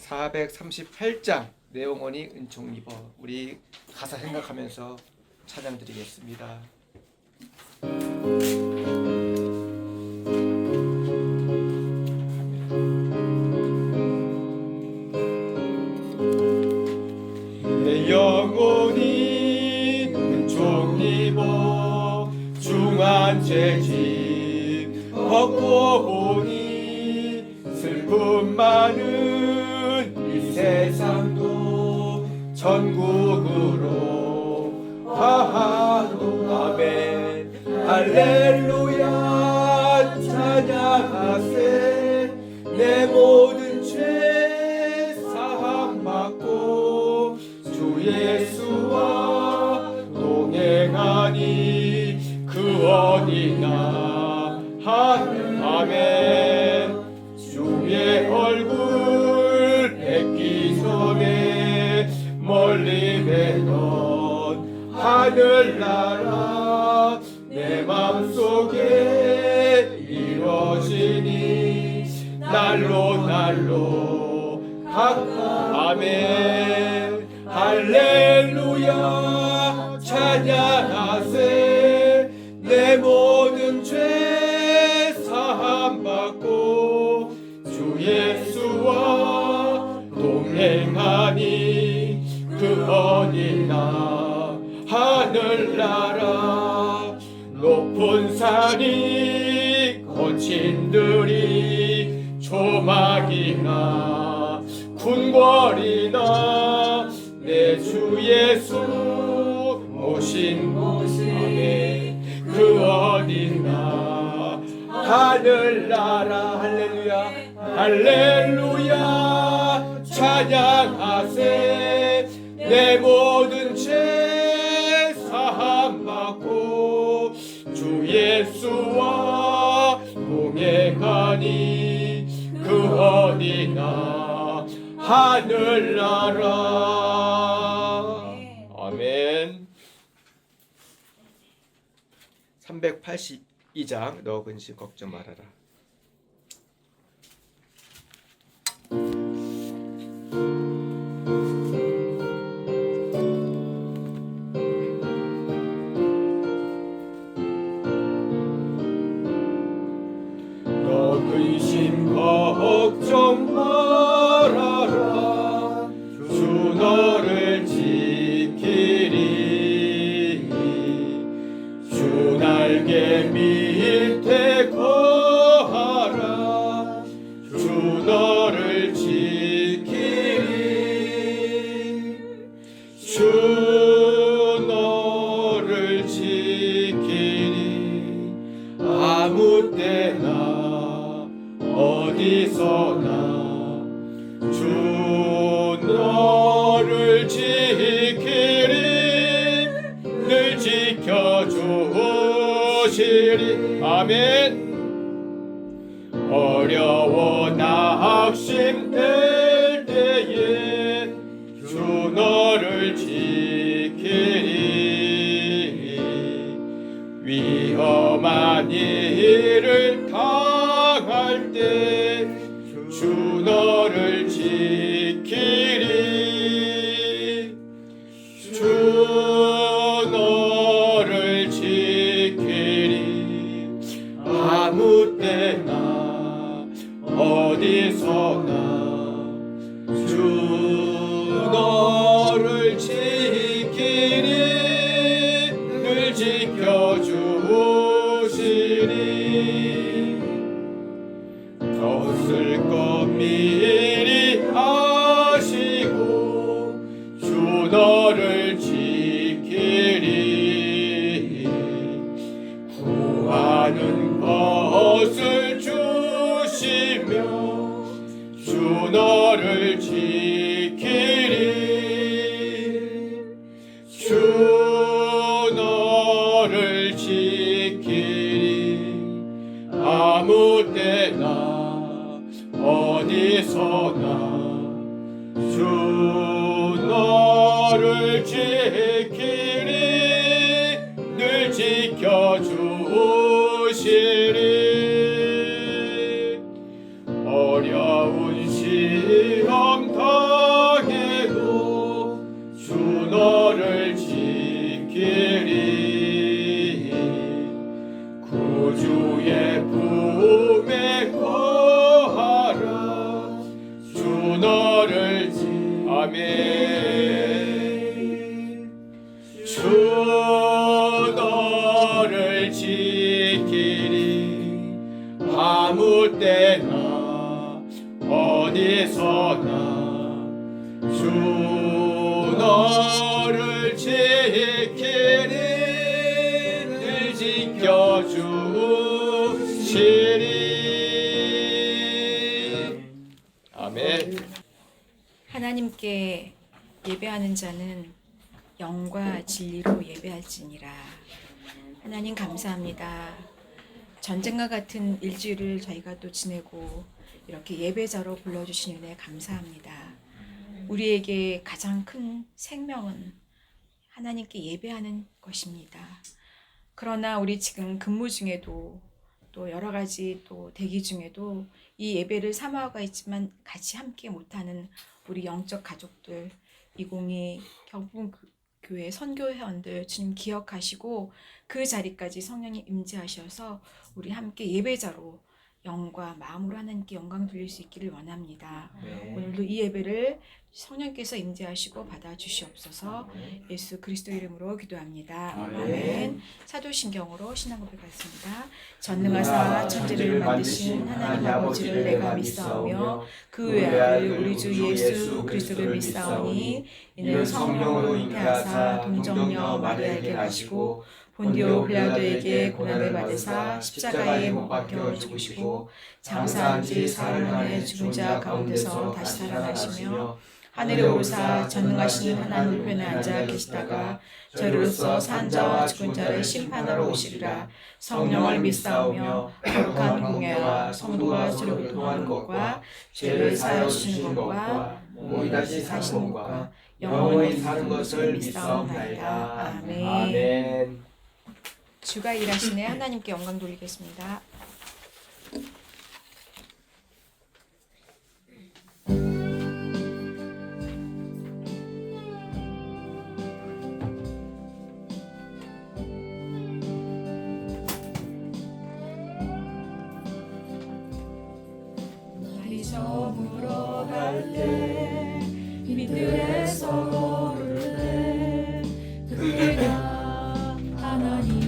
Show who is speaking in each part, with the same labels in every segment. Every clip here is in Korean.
Speaker 1: 438장 내용원이 은총 입어. 우리 가사 생각하면서 찬양 드리겠습니다. 내 영혼이 은총 입어 중한 죄짐 벗고 보니 슬픔 많은 이 세상도 천국으로 화하로 아멘. 할렐루야 찬양하세. 내 모든 죄 사함 받고 주 예수와 동행하니 그 어디나 아멘. 주의 얼굴 뵙기 전에 멀리 뵈던 하늘나라 내 맘속에 이루어지니 날로 아멘. 할렐루야 찬양하세. 내 모든 죄 사함 받고 주 예수와 동행하니 그 어디나 하늘나라 높은 산이 거친 들이 조막이나 궁궐이나 내 주 예수 오신 곳이 그 어디나 하늘나라 할렐루야 할렐루야 찬양하세. 내 모든 죄 사함 받고 주 예수와 동행하니 그 어디나 하늘나라 아멘. 382장 너 근심 걱정 말아라. 너 근심 걱정 말아라. 주 너를 지키리. 주 날개 밑에 거하라. 주 너를 지키리. 주 너를 지키리. 아무 때나 어디서나 주 너를 지키리. 늘 지켜주시리 아멘. 어려워 낙심될 때에 주 너를 지키리. 위험한 일을 당할 때 주 너를 지키리. 주 너를 지키리. 아무 때나 어디서나 주 너를 지키리. 늘 지켜주시리. 덧을 것 미리 아시고 주 너를 지키리. 구하는 것을 주시며 주 너를 지키리. 주 너를 지키리. 아무 때나 어디서나 주 너를 지키리. 늘 지켜주시리. 어려운 시험 다 어디서나 주 너를 지키리 늘 지켜주시리. 아멘.
Speaker 2: 하나님께 예배하는 자는 영과 진리로 예배할지니라. 하나님 감사합니다. 전쟁과 같은 일주일을 저희가 또 지내고 이렇게 예배자로 불러주신 은혜 감사합니다. 우리에게 가장 큰 생명은 하나님께 예배하는 것입니다. 그러나 우리 지금 근무 중에도 또 여러 가지 또 대기 중에도 이 예배를 사모하고 있지만 같이 함께 못하는 우리 영적 가족들, 202 경북교회 선교회원들 주님 기억하시고 그 자리까지 성령님 임재하셔서 우리 함께 예배자로 영과 마음으로 하나님께 영광 돌릴 수 있기를 원합니다. 오늘도 이 예배를 성령께서 임재하시고 받아주시옵소서. 예수 그리스도 이름으로 기도합니다. 아멘. 사도신경으로 신앙 고백하겠습니다. 전능하사 천지를 만드신 하나님 아버지를 내가 믿사오며 그 외아들 우리 주 예수 그리스도를 믿사오니 이는 성령으로 잉태하사 동정녀 마리아에게 나시고 본디오 빌라도에게 고난을 받으사 십자가에 못 박혀 죽으시고 장사한 지 사흘 만에 죽은 자 가운데서 다시 살아나시며 하늘에 오르사 전능하신 하나님 우편에 앉아 계시다가 저리로서 산 자와 죽은 자를 심판하러 오시리라. 성령을 믿사오며 거룩한 공예와 성도가 저를 교통하는 것과 죄를 사하여 주시는 것과 몸이 다시 사시는 것과 영원히 사는 것을 믿사옵나이다. 아멘. 주가 일하시네. 하나님께 영광 돌리겠습니다. 날이 저물어 갈 때 빛들에서 걸을 때 그때가 하나님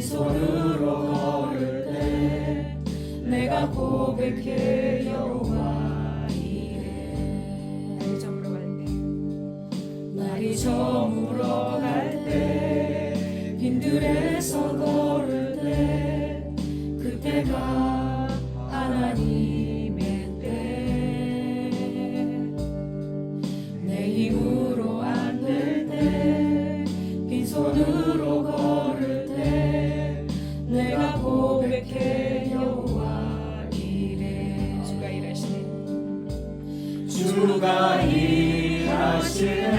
Speaker 2: 손으로 걸을 때 내가 고백해 여호와 이래. 날이 저물어 갈 때 날이 저물어 갈 때 빈들에서 걸을 때 그때가 하나님의 때 내 힘으로 안 될 때 빈손으로 걸을 때 내가 고백해 여호와 이래. 주가 일하시네. 주가 일하시네.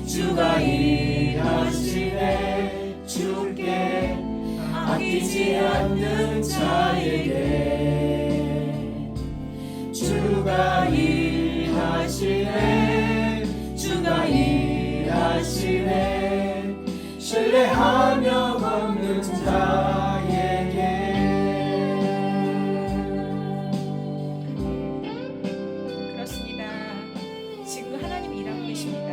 Speaker 2: 주가 일하시네. 주께 아끼지 않는 자에게 주가 일하시네. 주가 일하시네. 신뢰하며 걷는 자에게. 그렇습니다. 지금 하나님이 일하고 계십니다.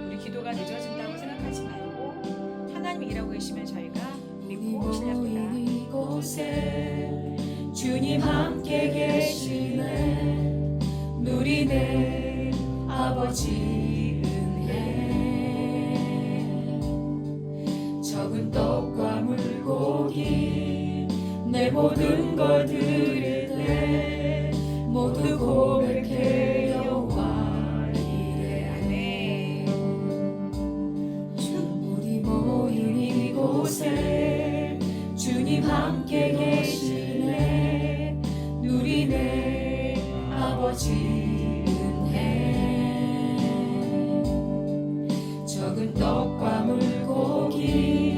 Speaker 2: 우리 기도가 늦어진다고 생각하지 말고 하나님이 일하고 계시면 저희가 믿고 신뢰합니다. 이곳에 주님 함께 계시네. 누리네 아버지 적은 떡과 물고기 내 모든 걸 드릴 때 모두 고백해 여호와 이래. 아멘. 우리 모인 이곳에 주님 함께 계시네. 누리네 아버지 은혜 적은 떡과 물고기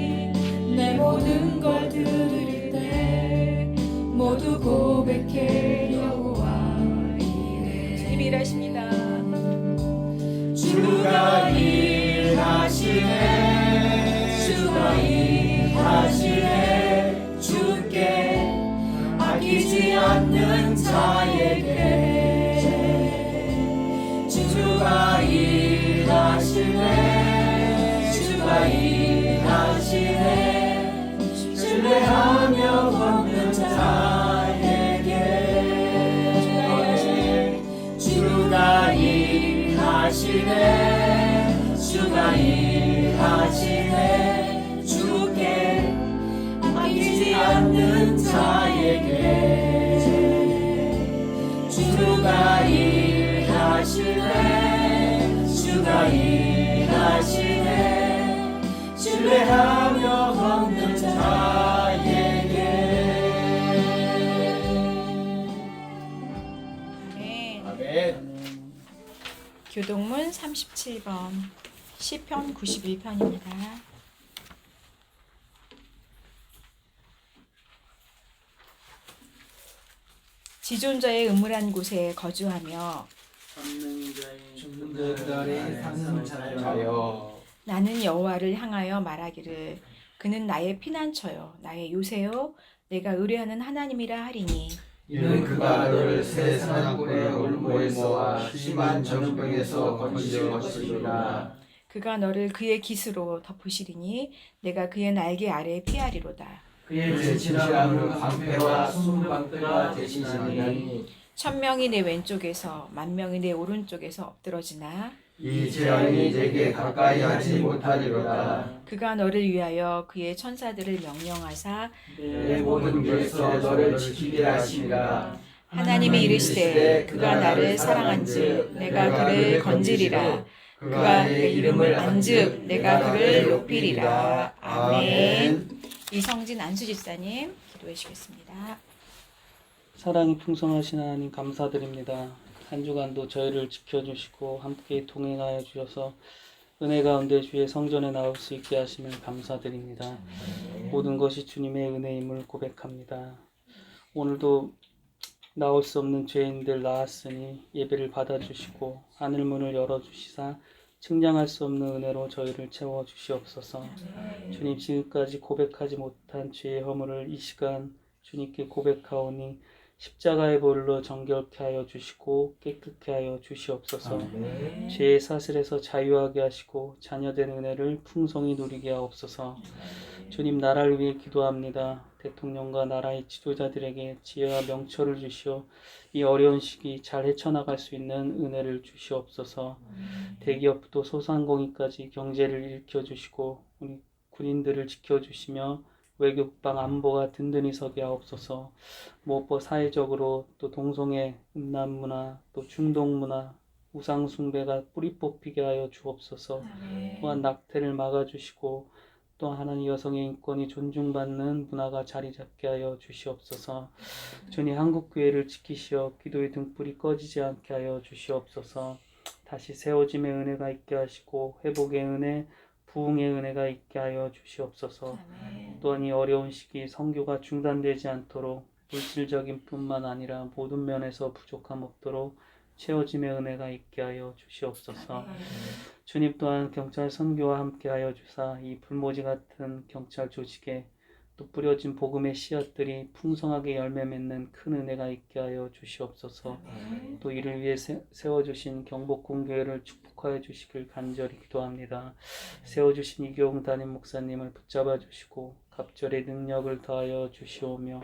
Speaker 2: 내 모든 걸 드릴 때 모두 고백해 여호와 이래. 주님 일하십니다. 주가 일하시네. 주가 일하시네. 주께 아끼지 않는 자에게 주가 일하시네. 주가 일하시네.
Speaker 3: 자에게 주가 일하시네 주가 일하시네 신뢰하며 걷는 자에게
Speaker 2: 아멘.
Speaker 1: 아멘.
Speaker 2: 교동문 37번 시편 91편입니다. 지존자의 음울한 곳에 거주하며
Speaker 3: 죽는 자의 상승
Speaker 1: 자여
Speaker 2: 나는 여호와를 향하여 말하기를 그는 나의 피난처요 나의 요새요 내가 의뢰하는 하나님이라 하리니
Speaker 3: 이는 그가 너를 새 사냥꾼의 올무에서와 심한 정병에서 건질 것이니라
Speaker 2: 그가 너를 그의 깃으로 덮으시리니 내가 그의 날개 아래 피하리로다.
Speaker 3: 그의 진실함은 방패와 숨방패가 되시니니
Speaker 2: 1000명이 내 왼쪽에서 10,000명이 내 오른쪽에서 엎드러지나
Speaker 3: 이 재앙이 내게 가까이 하지 못하리로다
Speaker 2: 그가 너를 위하여 그의 천사들을 명령하사
Speaker 3: 내 모든 길에서 너를 지키게 하시리라
Speaker 2: 하나님이 이르시되 그가 나를 사랑한즉 내가 그를 건지리라 그가 내 이름을 안즉 내가 그를 높이리라. 아멘. 이성진 안수집사님 기도해 주시겠습니다.
Speaker 4: 사랑이 풍성하신 하나님 감사드립니다. 한 주간도 저희를 지켜주시고 함께 동행하여 주셔서 은혜 가운데 주의 성전에 나올 수 있게 하심을 감사드립니다. 모든 것이 주님의 은혜임을 고백합니다. 오늘도 나올 수 없는 죄인들 나았으니 예배를 받아주시고 하늘문을 열어주시사 측량할 수 없는 은혜로 저희를 채워주시옵소서. 주님 지금까지 고백하지 못한 죄의 허물을 이 시간 주님께 고백하오니 십자가의 보혈로 정결케 하여 주시고 깨끗게 하여 주시옵소서. 죄의 사슬에서 자유하게 하시고 자녀된 은혜를 풍성히 누리게 하옵소서. 주님 나라를 위해 기도합니다. 대통령과 나라의 지도자들에게 지혜와 명철을 주시어 이 어려운 시기 잘 헤쳐나갈 수 있는 은혜를 주시옵소서. 대기업부터 소상공인까지 경제를 일으켜주시고 우리 군인들을 지켜주시며 외교방 안보가 든든히 서게 하옵소서. 무엇보다 사회적으로 또 동성애, 음란문화, 또 중동문화, 우상숭배가 뿌리 뽑히게 하여 주옵소서. 또한 낙태를 막아주시고 또 하나님 여성의 인권이 존중받는 문화가 자리 잡게 하여 주시옵소서. 주님 한국교회를 지키시어 기도의 등불이 꺼지지 않게 하여 주시옵소서. 다시 세워짐의 은혜가 있게 하시고 회복의 은혜, 부흥의 은혜가 있게 하여 주시옵소서. 또한 이 어려운 시기 선교가 중단되지 않도록 물질적인 뿐만 아니라 모든 면에서 부족함 없도록 채워짐의 은혜가 있게 하여 주시옵소서. 주님 또한 경찰 선교와 함께 하여 주사 이 불모지 같은 경찰 조직에 또 뿌려진 복음의 씨앗들이 풍성하게 열매 맺는 큰 은혜가 있게 하여 주시옵소서. 또 이를 위해 세워주신 경복궁교회를 축복하여 주시길 간절히 기도합니다. 세워주신 이교웅 담임 목사님을 붙잡아 주시고 갑절의 능력을 더하여 주시오며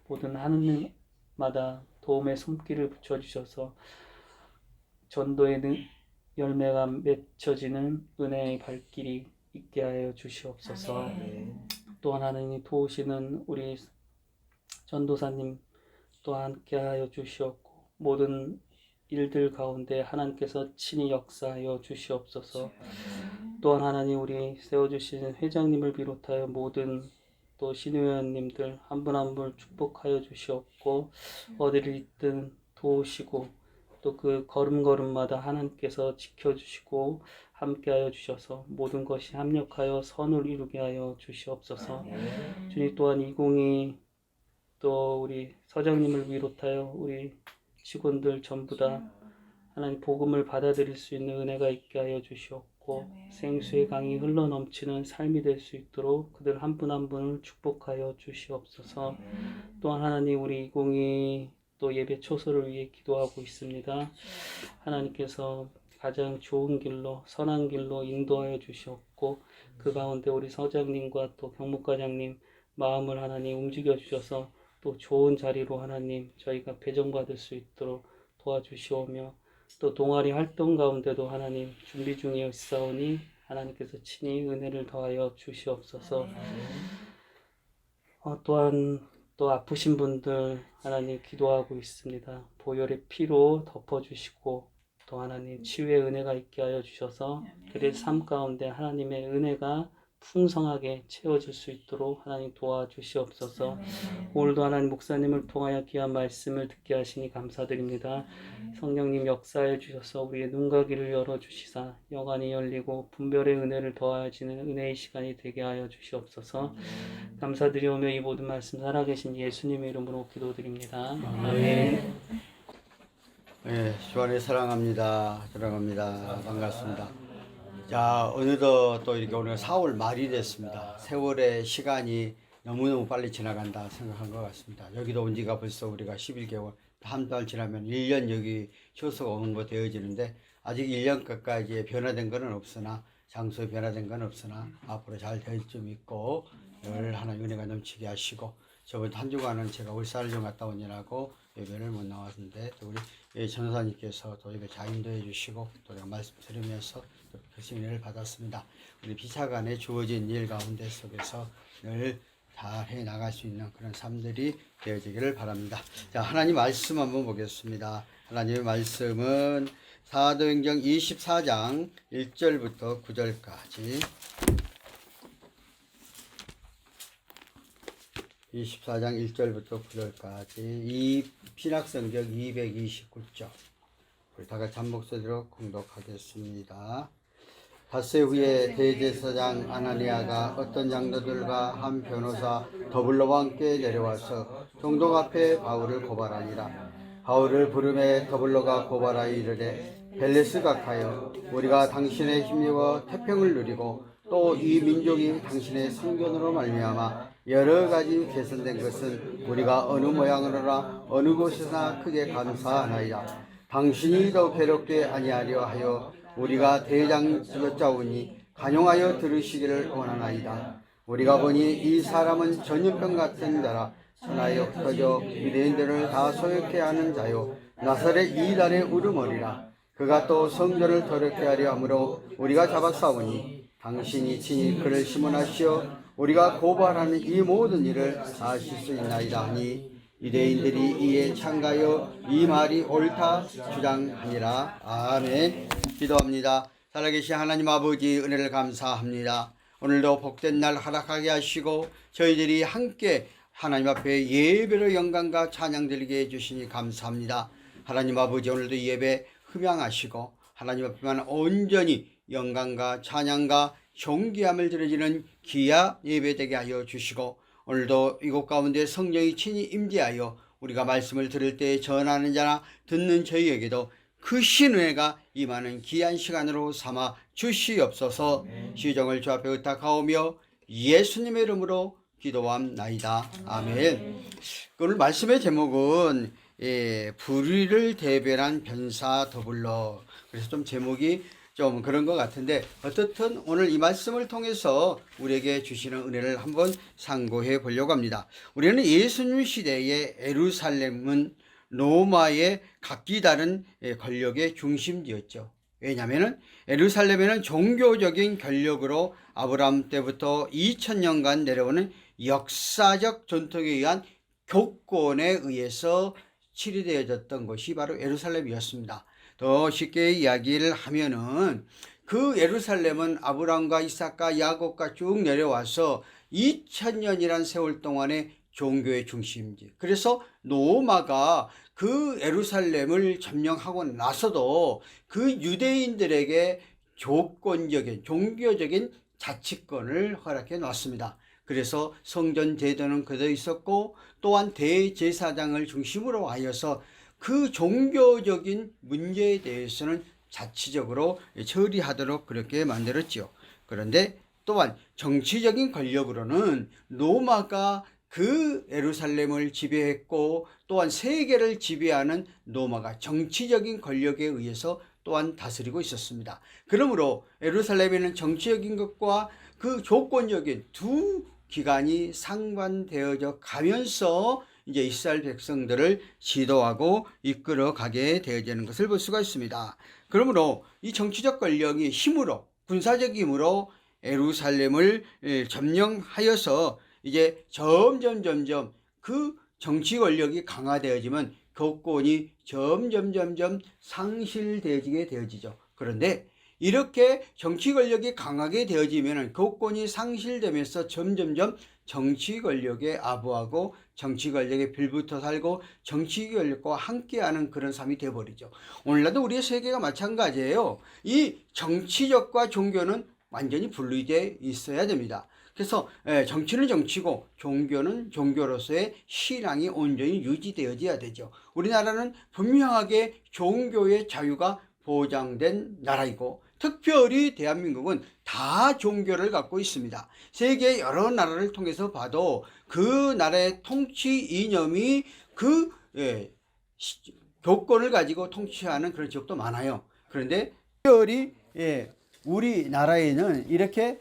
Speaker 4: 모든 하느님마다 도움의 손길을 붙여주셔서 전도의 열매가 맺혀지는 은혜의 발길이 있게 하여 주시옵소서. 또한 하나님이 도우시는 우리 전도사님 또 함께 하여 주시옵고 모든 일들 가운데 하나님께서 친히 역사하여 주시옵소서. 또한 하나님 우리 세워주신 회장님을 비롯하여 모든 또 신의원님들 한 분 한 분 축복하여 주시옵고 어디를 있든 도우시고 또 그 걸음걸음마다 하나님께서 지켜주시고 함께하여 주셔서 모든 것이 합력하여 선을 이루게 하여 주시옵소서. 주님 또한 2022 또 우리 서장님을 비롯하여 우리 직원들 전부 다 하나님 복음을 받아들일 수 있는 은혜가 있게 하여 주시옵고 생수의 강이 흘러넘치는 삶이 될 수 있도록 그들 한 분 한 분을 축복하여 주시옵소서. 또한 하나님 우리 2022 또 예배 초소를 위해 기도하고 있습니다. 하나님께서 가장 좋은 길로 선한 길로 인도하여 주시옵고 그 가운데 우리 서장님과 또 경목과장님 마음을 하나님 움직여 주셔서 또 좋은 자리로 하나님 저희가 배정받을 수 있도록 도와주시오며 또 동아리 활동 가운데도 하나님 준비 중이었사오니 하나님께서 친히 은혜를 더하여 주시옵소서. 또한 또 아프신 분들 하나님 기도하고 있습니다. 보혈의 피로 덮어주시고 또 하나님 치유의 은혜가 있게 하여 주셔서 그들의 삶 가운데 하나님의 은혜가 풍성하게 채워질 수 있도록 하나님 도와주시옵소서. 오늘도 하나님 목사님을 통하여 귀한 말씀을 듣게 하시니 감사드립니다. 성령님 역사해 주셔서 우리의 눈과 귀를 열어주시사 영안이 열리고 분별의 은혜를 더하여지는 은혜의 시간이 되게 하여 주시옵소서. 감사드리오며 이 모든 말씀 살아계신 예수님의 이름으로 기도드립니다. 아멘.
Speaker 3: 네, 주안에 사랑합니다. 반갑습니다. 자, 어느덧 또 이렇게 오늘 4월 말이 됐습니다. 세월의 시간이 너무너무 빨리 지나간다 생각한 것 같습니다. 여기도 온 지가 벌써 우리가 11개월, 한 달 지나면 1년 여기 효소가 오는 거 되어지는데 아직 1년 가까이 변화된 건 없으나 장소에 변화된 건 없으나 앞으로 잘 될 줄 믿고 늘 하나님 은혜가 넘치게 하시고 저번 한 주간은 제가 울산을 좀 갔다 오느라고 예배를 못 나왔는데 또 우리 전사님께서 또 예배 잘 인도해 주시고 또 내가 말씀 들으면서 또 그 은혜를 받았습니다. 우리 비차간에 주어진 일 가운데 속에서 늘 잘 해 나갈 수 있는 그런 삶들이 되어지기를 바랍니다. 자, 하나님 말씀 한번 보겠습니다. 하나님의 말씀은 사도행전 24장 1절부터 9절까지 24장 1절부터 9절까지 이 신약성경 229쪽 우리 다 같이 한 목소리로 공독하겠습니다. 닷새 후에 대제사장 아나니아가 어떤 장로들과 한 변호사 더블로와 함께 내려와서 총독 앞에 바울을 고발하니라. 바울을 부르매 더블로가 고발하여 이르되 벨레스 각하여 우리가 당신의 힘입어 태평을 누리고 또 이 민족이 당신의 성전으로 말미암아 여러 가지 개선된 것은 우리가 어느 모양으로나 어느 곳에서나 크게 감사하나이다. 당신이 더 괴롭게 아니하려 하여 우리가 대장 여짜오니 간용하여 들으시기를 원하나이다. 우리가 보니 이 사람은 전염병 같은 자라 천하에 흩어져 유대인들을 다 소욕해 하는 자요 나사렛 이단의 울음어리라. 그가 또 성전을 더럽게 하려 함으로 우리가 잡았사오니 당신이 친히 그를 심문하시어 우리가 고발하는 이 모든 일을 아실 수 있나이다 하니 유대인들이 이에 참가하여 이 말이 옳다 주장하니라. 아멘. 기도합니다. 살아계신 하나님 아버지 은혜를 감사합니다. 오늘도 복된 날 허락하게 하시고 저희들이 함께 하나님 앞에 예배로 영광과 찬양 드리게 해주시니 감사합니다. 하나님 아버지 오늘도 예배 흠양하시고 하나님 앞에만 온전히 영광과 찬양과 존귀함을 드려지는 귀한 예배되게 하여 주시고 오늘도 이곳 가운데 성령이 친히 임재하여 우리가 말씀을 들을 때 전하는 자나 듣는 저희에게도 그 신은혜가 임하는 귀한 시간으로 삼아 주시옵소서. 시정을 주 앞에 의탁하오며 예수님의 이름으로 기도함나이다. 아멘. 오늘 말씀의 제목은 불의를 대변한 변사 더블로. 그래서 좀 제목이 좀 그런 것 같은데 어떻든 오늘 이 말씀을 통해서 우리에게 주시는 은혜를 한번 상고해 보려고 합니다. 우리는 예수님 시대의 예루살렘은 로마의 각기 다른 권력의 중심지였죠. 왜냐하면 예루살렘에는 종교적인 권력으로 아브라함 때부터 2000년간 내려오는 역사적 전통에 의한 교권에 의해서 치리되어졌던 것이 바로 예루살렘이었습니다. 더 쉽게 이야기를 하면은 그 예루살렘은 아브라함과 이삭과 야곱과 쭉 내려와서 2000년이란 세월 동안의 종교의 중심지. 그래서 로마가 그 예루살렘을 점령하고 나서도 그 유대인들에게 조건적인 종교적인 자치권을 허락해 놨습니다. 그래서 성전 제도는 그대로 있었고 또한 대제사장을 중심으로 하여서 그 종교적인 문제에 대해서는 자치적으로 처리하도록 그렇게 만들었지요. 그런데 또한 정치적인 권력으로는 로마가 그 예루살렘을 지배했고 또한 세계를 지배하는 로마가 정치적인 권력에 의해서 또한 다스리고 있었습니다. 그러므로 예루살렘에는 정치적인 것과 그 조건적인 두 기관이 상반되어져 가면서 이제 이스라엘 백성들을 지도하고 이끌어 가게 되어지는 것을 볼 수가 있습니다. 그러므로 이 정치적 권력이 힘으로 군사적 힘으로 예루살렘을 점령하여서 이제 점점 그 정치 권력이 강화되어지면 교권이 점점 상실되어지게 되어지죠. 그런데 이렇게 정치 권력이 강하게 되어지면 교권이 상실되면서 점점 정치 권력에 아부하고 정치 권력에 빌붙어 살고 정치 권력과 함께하는 그런 삶이 되어버리죠. 오늘날도 우리의 세계가 마찬가지예요. 이 정치적과 종교는 완전히 분리되어 있어야 됩니다. 그래서 정치는 정치고 종교는 종교로서의 신앙이 온전히 유지되어져야 되죠. 우리나라는 분명하게 종교의 자유가 보장된 나라이고 특별히 대한민국은 다 종교를 갖고 있습니다. 세계 여러 나라를 통해서 봐도 그 나라의 통치 이념이 그 교권을 가지고 통치하는 그런 지역도 많아요. 그런데 특별히 우리나라에는 이렇게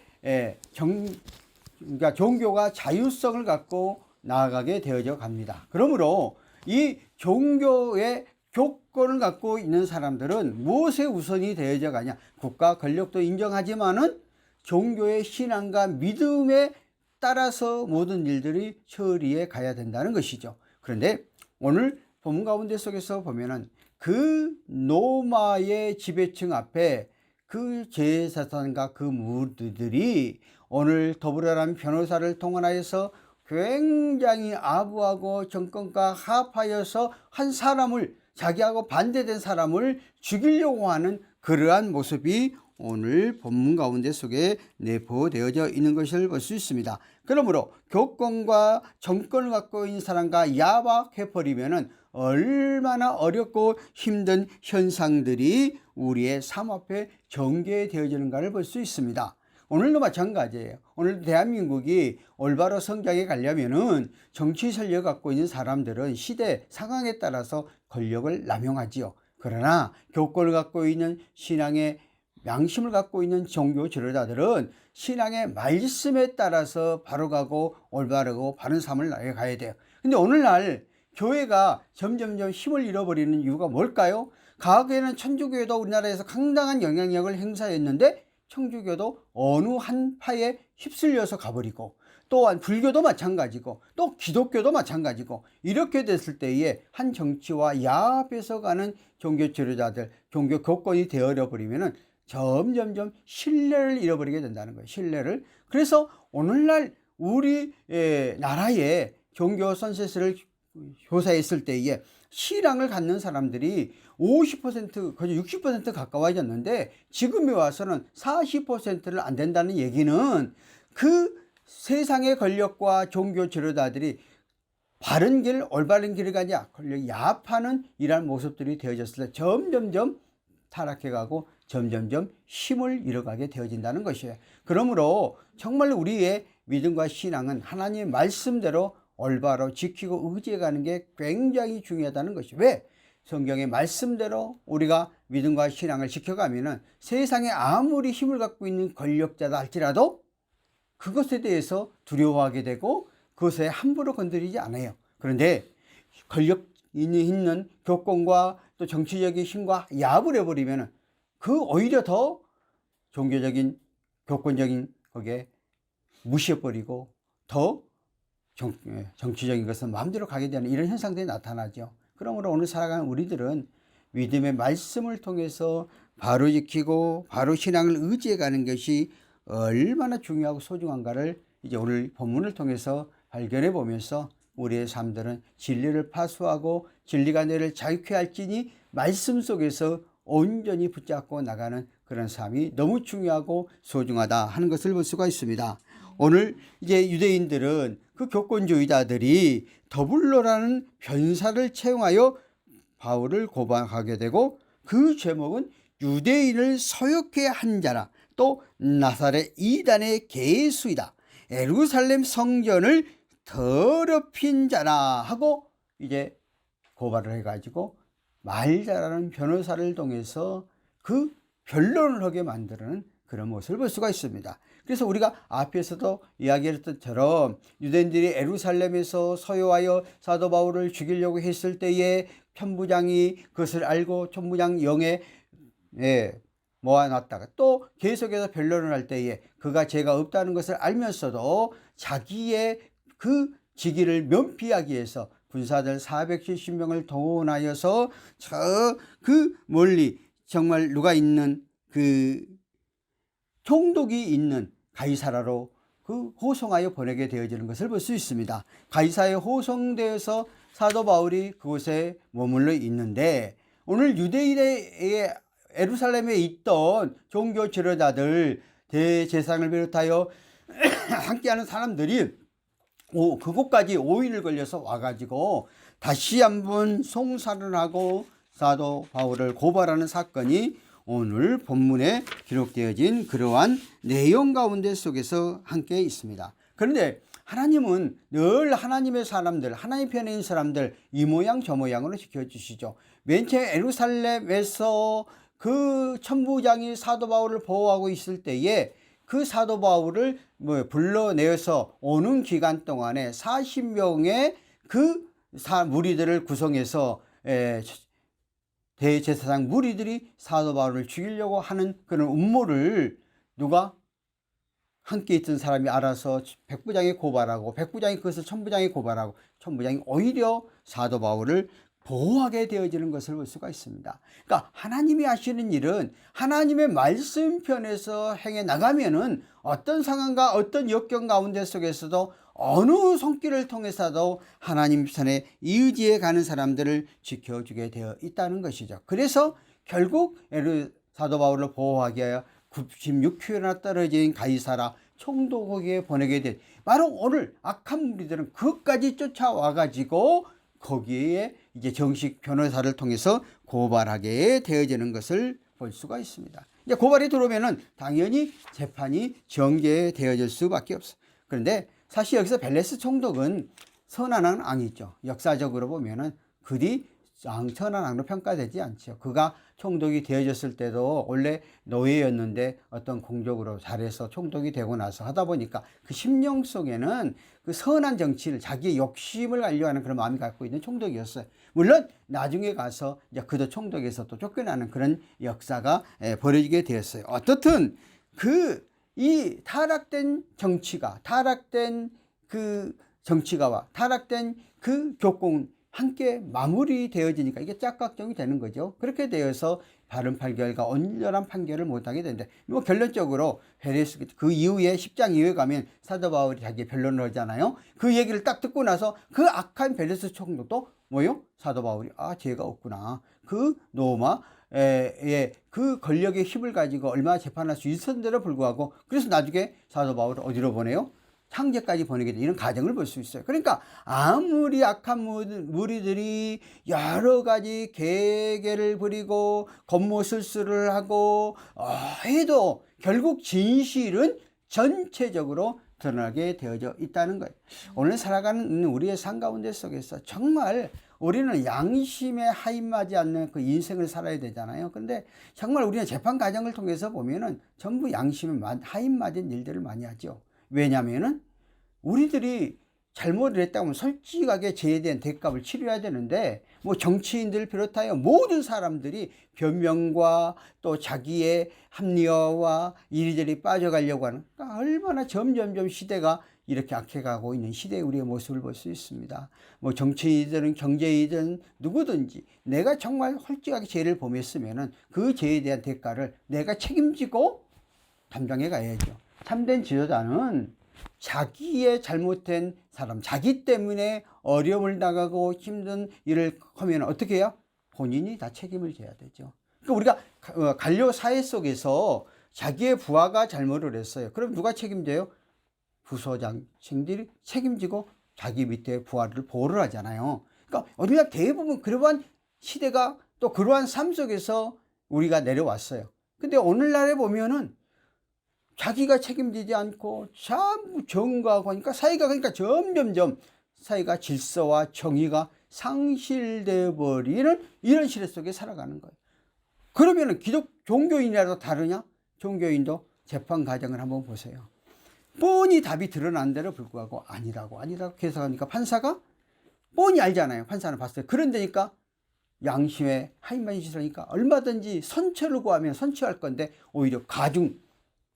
Speaker 3: 그러니까 종교가 자율성을 갖고 나아가게 되어져 갑니다. 그러므로 이 종교의 교권을 갖고 있는 사람들은 무엇에 우선이 되어져 가냐? 국가 권력도 인정하지만은 종교의 신앙과 믿음에 따라서 모든 일들이 처리해 가야 된다는 것이죠. 그런데 오늘 본문 가운데 속에서 보면은 그 로마의 지배층 앞에 그 제사장과 그 무리들이 오늘 더불어라는 변호사를 동원하여서 굉장히 아부하고 정권과 합하여서 한 사람을, 자기하고 반대된 사람을 죽이려고 하는 그러한 모습이 오늘 본문 가운데 속에 내포되어져 있는 것을 볼 수 있습니다. 그러므로 교권과 정권을 갖고 있는 사람과 야박해버리면은 얼마나 어렵고 힘든 현상들이 우리의 삶 앞에 전개되어지는가를 볼 수 있습니다. 오늘도 마찬가지예요. 오늘 대한민국이 올바로 성장해 가려면은 정치 권력을 갖고 있는 사람들은 시대 상황에 따라서 권력을 남용하지요. 그러나 교권을 갖고 있는 신앙의 양심을 갖고 있는 종교 지도자들은 신앙의 말씀에 따라서 바로 가고 올바르고 바른 삶을 나아가야 돼요. 근데 오늘날 교회가 점점 힘을 잃어버리는 이유가 뭘까요? 과거에는 천주교회도 우리나라에서 상당한 영향력을 행사했는데 천주교도 어느 한 파에 휩쓸려서 가버리고, 또한 불교도 마찬가지고 또 기독교도 마찬가지고, 이렇게 됐을 때에 한 정치와 야합해서 가는 종교 지도자들, 종교 교권이 되어려 버리면은 점점 신뢰를 잃어버리게 된다는 거예요. 신뢰를. 그래서 오늘날 우리 나라의 종교 선셋을 조사했을 때에 신앙을 갖는 사람들이 50% 거의 60% 가까워졌는데 지금에 와서는 40%를 안 된다는 얘기는 그 세상의 권력과 종교 지도자들이 바른 길, 올바른 길을 가냐, 권력 야합하는 이러한 모습들이 되어졌을 때 점점 타락해가고 점점 힘을 잃어가게 되어진다는 것이에요. 그러므로 정말 우리의 믿음과 신앙은 하나님의 말씀대로 올바로 지키고 의지해가는 게 굉장히 중요하다는 것이, 왜? 성경의 말씀대로 우리가 믿음과 신앙을 지켜가면은 세상에 아무리 힘을 갖고 있는 권력자다 할지라도 그것에 대해서 두려워하게 되고 그것에 함부로 건드리지 않아요. 그런데 권력 있는 교권과 또 정치적인 힘과 야합을 해버리면은 그 오히려 더 종교적인 교권적인 거기에 무시해버리고 더 정치적인 것은 마음대로 가게 되는 이런 현상들이 나타나죠. 그러므로 오늘 살아가는 우리들은 믿음의 말씀을 통해서 바로 지키고 바로 신앙을 의지해 가는 것이 얼마나 중요하고 소중한가를 이제 오늘 본문을 통해서 발견해 보면서 우리의 삶들은 진리를 파수하고 진리가 너를 자유케 할지니 말씀 속에서 온전히 붙잡고 나가는 그런 삶이 너무 중요하고 소중하다 하는 것을 볼 수가 있습니다. 오늘 이제 유대인들은 그 교권주의자들이 더블로라는 변사를 채용하여 바울을 고발하게 되고, 그 제목은 유대인을 소욕케 한 자라, 또 나사렛 이단의 계수이다, 예루살렘 성전을 더럽힌 자라 하고 이제 고발을 해가지고 말자라는 변호사를 통해서 그 변론을 하게 만드는 그런 모습을 볼 수가 있습니다. 그래서 우리가 앞에서도 이야기했던 것처럼 유대인들이 예루살렘에서 서요하여 사도 바울을 죽이려고 했을 때에 편부장이 그것을 알고 천부장 영에 모아놨다가 또 계속해서 변론을 할 때에 그가 죄가 없다는 것을 알면서도 자기의 그 직위를 면피하기 위해서 군사들 470명을 동원하여서 저 그 멀리 정말 누가 있는 그 총독이 있는 가이사라로 그 호송하여 보내게 되어지는 것을 볼 수 있습니다. 가이사에 호송되어서 사도 바울이 그곳에 머물러 있는데, 오늘 유대인의 예루살렘에 있던 종교 지도자들, 대제사장을 비롯하여 함께하는 사람들이 그곳까지 5일을 걸려서 와가지고 다시 한번 송사를 하고 사도 바울을 고발하는 사건이 오늘 본문에 기록되어진 그러한 내용 가운데 속에서 함께 있습니다. 그런데 하나님은 늘 하나님의 사람들, 하나님 편에 있는 사람들 이 모양 저 모양으로 지켜주시죠. 맨 처음 예루살렘에서 그 천부장이 사도 바울을 보호하고 있을 때에 그 사도 바울을 불러내어서 오는 기간 동안에 40명의 그 무리들을 구성해서 대제사장 무리들이 사도 바울을 죽이려고 하는 그런 음모를 누가 함께 있던 사람이 알아서 백부장에 고발하고, 백부장이 그것을 천부장에 고발하고, 천부장이 오히려 사도 바울을 보호하게 되어지는 것을 볼 수가 있습니다. 그러니까 하나님이 하시는 일은 하나님의 말씀편에서 행해 나가면은 어떤 상황과 어떤 역경 가운데 속에서도 어느 손길을 통해서도 하나님 편에 의지해 가는 사람들을 지켜주게 되어 있다는 것이죠. 그래서 결국 사도 바울을 보호하기 위하여 96km나 떨어진 가이사라 총독에게 보내게 된, 바로 오늘 악한 무리들은 그것까지 쫓아와 가지고 거기에 이제 정식 변호사를 통해서 고발하게 되어지는 것을 볼 수가 있습니다. 이제 고발이 들어오면은 당연히 재판이 전개되어질 수밖에 없어요. 그런데 사실 여기서 벨레스 총독은 선한 왕이죠. 역사적으로 보면은 그리 선한 왕으로 평가되지 않죠. 그가 총독이 되어졌을 때도 원래 노예였는데 어떤 공적으로 잘해서 총독이 되고 나서 하다 보니까 그 심령 속에는 그 선한 정치를, 자기의 욕심을 가려하는 그런 마음이 갖고 있는 총독이었어요. 물론 나중에 가서 이제 그도 총독에서 또 쫓겨나는 그런 역사가 벌어지게 되었어요. 어떻든 이 타락된 정치가, 타락된 그 정치가와 타락된 그 교공은 함께 마무리되어지니까 이게 짝각정이 되는 거죠. 그렇게 되어서 바른 판결과 온전한 판결을 못하게 되는데, 결론적으로 벨레스 그 이후에 10장 이후에 가면 사도 바울이 자기 변론을 하잖아요. 그 얘기를 딱 듣고 나서 그 악한 벨레스 총독도 사도 바울이 죄가 없구나. 그 로마 그 권력의 힘을 가지고 얼마나 재판할 수 있었는데도 불구하고, 그래서 나중에 사도 바울을 어디로 보내요? 창제까지 보내게 되는 이런 과정을 볼 수 있어요. 그러니까 아무리 악한 무리들이 여러 가지 계계를 부리고 권모술수를 하고 해도 결국 진실은 전체적으로 드러나게 되어져 있다는 거예요. 오늘 살아가는 우리의 삶 가운데 속에서 정말 우리는 양심에 하인마지 않는 그 인생을 살아야 되잖아요. 그런데 정말 우리는 재판 과정을 통해서 보면은 전부 양심에 하인맞은 일들을 많이 하죠. 왜냐하면은 우리들이 잘못을 했다고 하면 솔직하게 죄에 대한 대값을 치러야 되는데, 정치인들 비롯하여 모든 사람들이 변명과 또 자기의 합리화와 이리저리 빠져가려고 하는, 그러니까 얼마나 점점점 시대가 이렇게 악해가고 있는 시대의 우리의 모습을 볼 수 있습니다. 정치인이든 경제인이든 누구든지 내가 정말 솔직하게 죄를 범했으면은 그 죄에 대한 대가를 내가 책임지고 담당해 가야죠. 참된 지도자는 자기의 잘못된 사람, 자기 때문에 어려움을 당하고 힘든 일을 하면 어떻게 해요? 본인이 다 책임을 져야 되죠. 그러니까 우리가 갈려 사회 속에서 자기의 부하가 잘못을 했어요. 그럼 누가 책임져요? 부서장들이 책임지고 자기 밑에 부하를 보호를 하잖아요. 그러니까 우리가 대부분 그러한 시대가 또 그러한 삶 속에서 우리가 내려왔어요. 근데 오늘날에 보면은 자기가 책임지지 않고 참 정과하고 하니까 사회가, 그러니까 점점점 사회가 질서와 정의가 상실되어 버리는 이런 시대 속에 살아가는 거예요. 그러면은 종교인이라도 다르냐? 종교인도 재판 과정을 한번 보세요. 뻔히 답이 드러난 데로 불구하고 아니라고 계속 하니까 판사가 뻔히 알잖아요. 판사는 봤어요. 그런데니까 양심에 하인만 짓으니까 얼마든지 선처를 구하면 선처할 건데 오히려 가중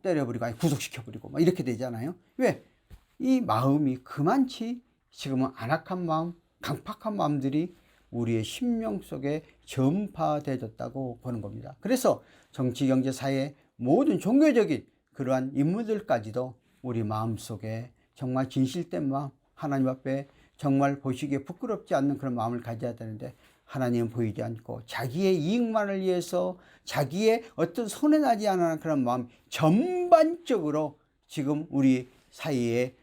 Speaker 3: 때려버리고 구속시켜버리고 막 이렇게 되잖아요. 왜? 이 마음이 그만치 지금은 안악한 마음, 강팍한 마음들이 우리의 심령 속에 전파되어졌다고 보는 겁니다. 그래서 정치, 경제, 사회 모든 종교적인 그러한 인물들까지도 우리 마음속에 정말 진실된 마음, 하나님 앞에 정말 보시기에 부끄럽지 않는 그런 마음을 가져야 되는데 하나님은 보이지 않고 자기의 이익만을 위해서 자기의 어떤 손해나지 않은 그런 마음 전반적으로 지금 우리 사이에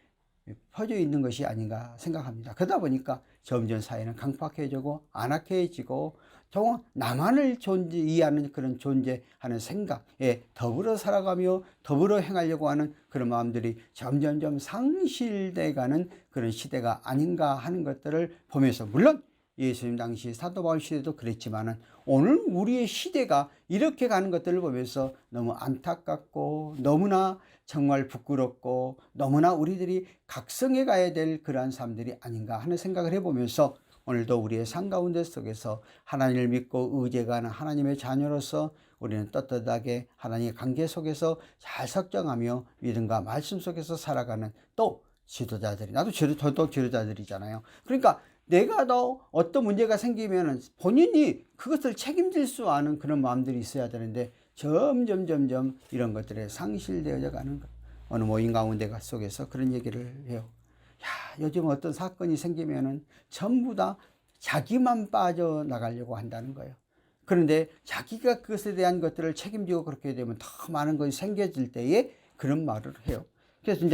Speaker 3: 퍼져 있는 것이 아닌가 생각합니다. 그러다 보니까 점점 사회는 강팍해지고 안악해지고 정말 나만을 이해하는 그런 존재하는 생각에 더불어 살아가며 더불어 행하려고 하는 그런 마음들이 점점점 상실돼가는 그런 시대가 아닌가 하는 것들을 보면서, 물론 예수님 당시 사도 바울 시대도 그랬지만은 오늘 우리의 시대가 이렇게 가는 것들을 보면서 너무 안타깝고 너무나 정말 부끄럽고 너무나 우리들이 각성해 가야 될 그러한 삶들이 아닌가 하는 생각을 해보면서, 오늘도 우리의 삶 가운데 속에서 하나님을 믿고 의지하는 하나님의 자녀로서 우리는 떳떳하게 하나님의 관계 속에서 잘 설정하며 믿음과 말씀 속에서 살아가는 또 지도자들이, 저도 지도자들이잖아요. 그러니까 내가 더 어떤 문제가 생기면 본인이 그것을 책임질 수 아는 그런 마음들이 있어야 되는데 점점 이런 것들에 상실되어져 가는 것. 어느 모임 가운데 속에서 그런 얘기를 해요. 요즘 어떤 사건이 생기면은 전부 다 자기만 빠져나가려고 한다는 거예요. 그런데 자기가 그것에 대한 것들을 책임지고 그렇게 되면 더 많은 것이 생겨질 때에 그런 말을 해요.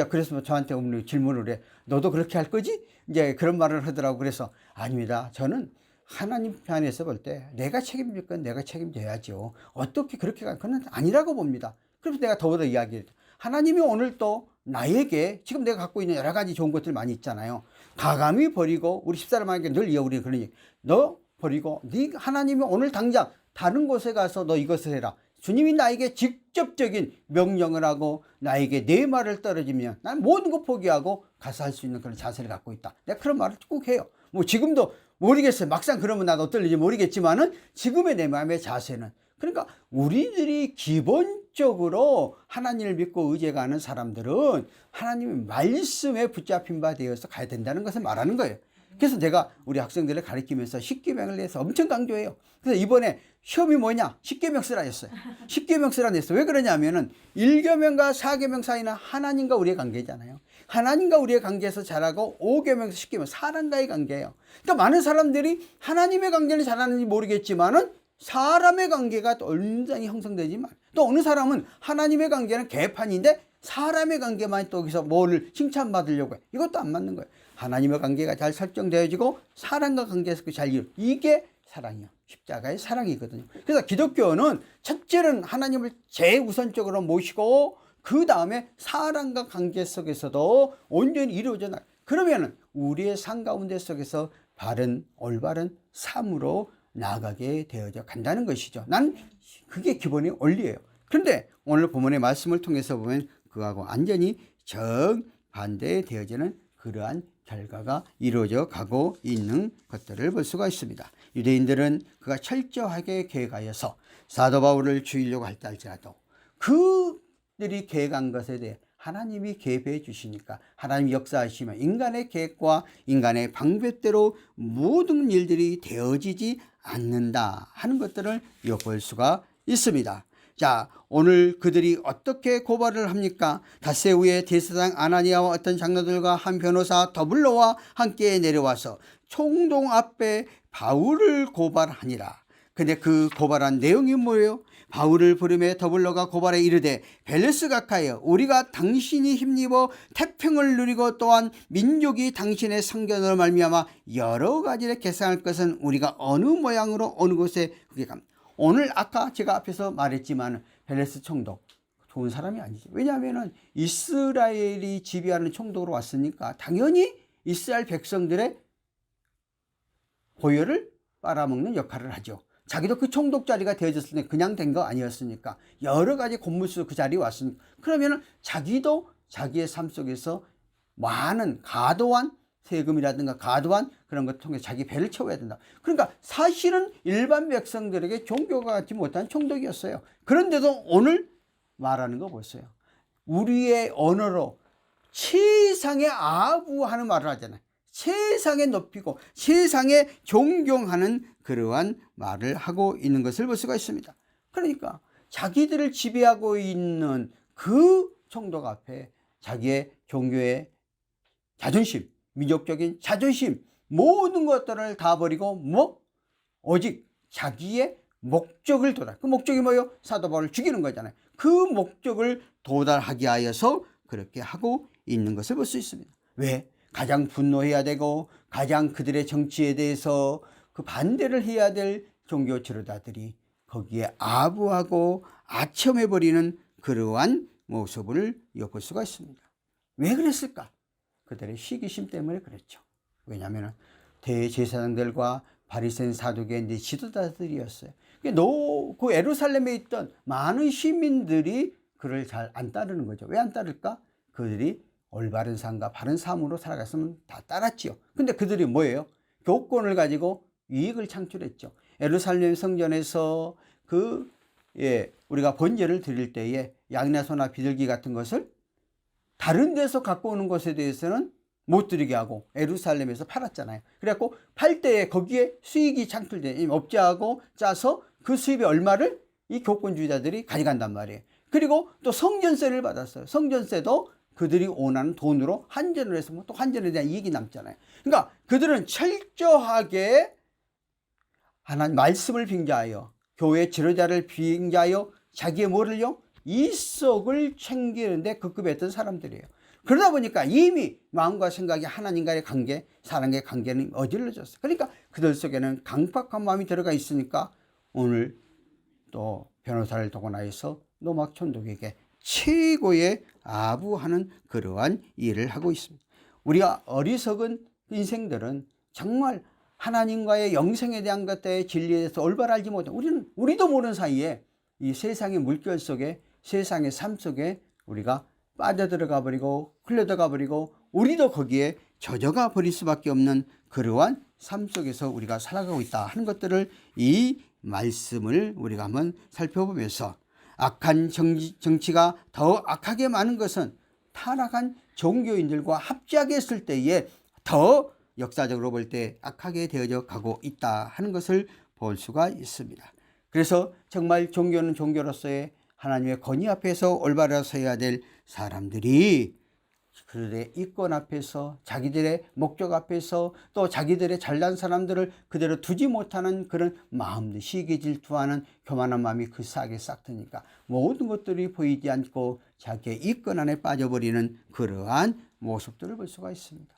Speaker 3: 그래서 저한테 오늘 질문을 해. 너도 그렇게 할 거지? 이제 그런 말을 하더라고. 그래서 아닙니다. 저는 하나님 편에서 볼 때 내가 책임질 건 내가 책임져야죠. 어떻게 그렇게 가? 그건 아니라고 봅니다. 그래서 내가 더불어 이야기해요. 하나님이 오늘 또 나에게 지금 내가 갖고 있는 여러 가지 좋은 것들 많이 있잖아요. 가감히 버리고, 우리 집사람에게 늘 우리 그런 얘기. 너 버리고 하나님이 오늘 당장 다른 곳에 가서 너 이것을 해라. 주님이 나에게 직접적인 명령을 하고 나에게 내 말을 떨어지면 난 모든 거 포기하고 가서 할 수 있는 그런 자세를 갖고 있다. 내가 그런 말을 꼭 해요. 뭐 지금도 모르겠어요. 막상 그러면 나도 어떨지 모르겠지만은 지금의 내 마음의 자세는, 그러니까 우리들이 기본적으로 하나님을 믿고 의지하는 사람들은 하나님의 말씀에 붙잡힌 바 되어서 가야 된다는 것을 말하는 거예요. 그래서 내가 우리 학생들을 가르치면서 십계명을 내서 엄청 강조해요. 그래서 이번에 시험이 뭐냐? 십계명 쓰라 했어요. 십계명 쓰라 했어요. 왜 그러냐면은 1계명과 4계명 사이는 하나님과 우리의 관계잖아요. 하나님과 우리의 관계에서 잘하고 5계명에서 10계명 사람과의 관계예요. 그러니까 많은 사람들이 하나님의 관계를 잘하는지 모르겠지만은 사람의 관계가 또 온전히 형성되지만, 또 어느 사람은 하나님의 관계는 개판인데 사람의 관계만 또 여기서 뭐를 칭찬받으려고 해. 이것도 안 맞는 거예요. 하나님의 관계가 잘 설정되어지고 사람과 관계에서 잘 이루, 이게 사랑이요. 십자가의 사랑이거든요. 그래서 기독교는 첫째는 하나님을 제우선적으로 모시고 그 다음에 사람과 관계 속에서도 온전히 이루어져 나. 그러면은 우리의 삶 가운데 속에서 바른 올바른 삶으로 나아가게 되어져 간다는 것이죠. 난 그게 기본의 원리예요. 그런데 오늘 본문의 말씀을 통해서 보면 그하고 완전히 정반대 되어지는 그러한 결과가 이루어져 가고 있는 것들을 볼 수가 있습니다. 유대인들은 그가 철저하게 계획하여서 사도 바울을 죽이려고 할지 할지라도 그들이 계획한 것에 대해 하나님이 개입해 주시니까 하나님이 역사하시면 인간의 계획과 인간의 방법대로 모든 일들이 되어지지 않는다 하는 것들을 엿볼 수가 있습니다. 자, 오늘 그들이 어떻게 고발을 합니까? 닷새 후에 대제사장 아나니아와 어떤 장로들과 한 변호사 더블로와 함께 내려와서 총동 앞에 바울을 고발하니라. 근데 그 고발한 내용이 뭐예요? 바울을 부르매 더블로가 고발에 이르되 벨레스 각하여 우리가 당신이 힘입어 태평을 누리고 또한 민족이 당신의 성견으로 말미암아 여러 가지를 계산할 것은 우리가 어느 모양으로 어느 곳에 그게 갑니다. 오늘 아까 제가 앞에서 말했지만 벨레스 총독 좋은 사람이 아니죠. 왜냐하면 이스라엘이 지배하는 총독으로 왔으니까 당연히 이스라엘 백성들의 고열을 빨아먹는 역할을 하죠. 자기도 그 총독 자리가 되어졌을 때 그냥 된 거 아니었으니까 여러 가지 공무수 그 자리에 왔으니까 그러면 자기도 자기의 삶 속에서 많은 과도한 세금이라든가 과도한 그런 것을 통해 자기 배를 채워야 된다. 그러니까 사실은 일반 백성들에게 종교가 갖지 못한 총독이었어요. 그런데도 오늘 말하는 거 보세요. 우리의 언어로 최상의 아부하는 말을 하잖아요. 세상에 높이고 세상에 존경하는 그러한 말을 하고 있는 것을 볼 수가 있습니다. 그러니까 자기들을 지배하고 있는 그 총독 앞에 자기의 종교의 자존심, 민족적인 자존심, 모든 것들을 다 버리고 오직 자기의 목적을 그 목적이 뭐예요? 사도 바울을 죽이는 거잖아요. 그 목적을 도달하게 하여서 그렇게 하고 있는 것을 볼 수 있습니다. 왜? 가장 분노해야 되고 가장 그들의 정치에 대해서 그 반대를 해야 될 종교 지도자들이 거기에 아부하고 아첨해버리는 그러한 모습을 엿볼 수가 있습니다. 왜 그랬을까? 그들의 시기심 때문에 그랬죠. 왜냐하면 대제사장들과 바리새인 사두개인 지도자들이었어요. 그 예루살렘에 있던 많은 시민들이 그를 잘 안 따르는 거죠. 왜 안 따를까? 그들이 올바른 삶과 바른 삶으로 살아갔으면 다 따랐지요. 근데 그들이 뭐예요? 교권을 가지고 이익을 창출했죠. 예루살렘 성전에서 우리가 번제를 드릴 때에 양이나 소나 비둘기 같은 것을 다른 데서 갖고 오는 것에 대해서는 못 드리게 하고 예루살렘에서 팔았잖아요. 그래갖고 팔 때에 거기에 수익이 창출돼 업자하고 짜서 그 수입의 얼마를 이 교권주의자들이 가져간단 말이에요. 그리고 또 성전세를 받았어요. 성전세도 그들이 원하는 돈으로 환전을 해서 또 환전에 대한 이익이 남잖아요. 그러니까 그들은 철저하게 하나님 말씀을 빙자하여 교회 지도자를 빙자하여 자기의 뭐를요? 이석을 챙기는데 급급했던 사람들이에요. 그러다 보니까 이미 마음과 생각이 하나님과의 관계, 사람과의 관계는 어질러졌어요. 그러니까 그들 속에는 강팍한 마음이 들어가 있으니까 오늘 또 변호사를 두고 나서 노막 총독에게 최고의 아부하는 그러한 일을 하고 있습니다. 우리가 어리석은 인생들은 정말 하나님과의 영생에 대한 것들의 진리에 대해서 올바로 알지 못해 우리도 모르는 사이에 이 세상의 물결 속에 세상의 삶 속에 우리가 빠져들어가 버리고 흘려들어가 버리고 우리도 거기에 젖어가 버릴 수밖에 없는 그러한 삶 속에서 우리가 살아가고 있다 하는 것들을 이 말씀을 우리가 한번 살펴보면서 악한 정치가 더 악하게 많은 것은 타락한 종교인들과 합작을 했을 때에 더 역사적으로 볼 때 악하게 되어져 가고 있다 하는 것을 볼 수가 있습니다. 그래서 정말 종교는 종교로서의 하나님의 권위 앞에서 올바로 서야 될 사람들이 그들의 이권 앞에서 자기들의 목적 앞에서 또 자기들의 잘난 사람들을 그대로 두지 못하는 그런 마음들, 시기 질투하는 교만한 마음이 그 싹에 싹 트니까 모든 것들이 보이지 않고 자기의 이권 안에 빠져버리는 그러한 모습들을 볼 수가 있습니다.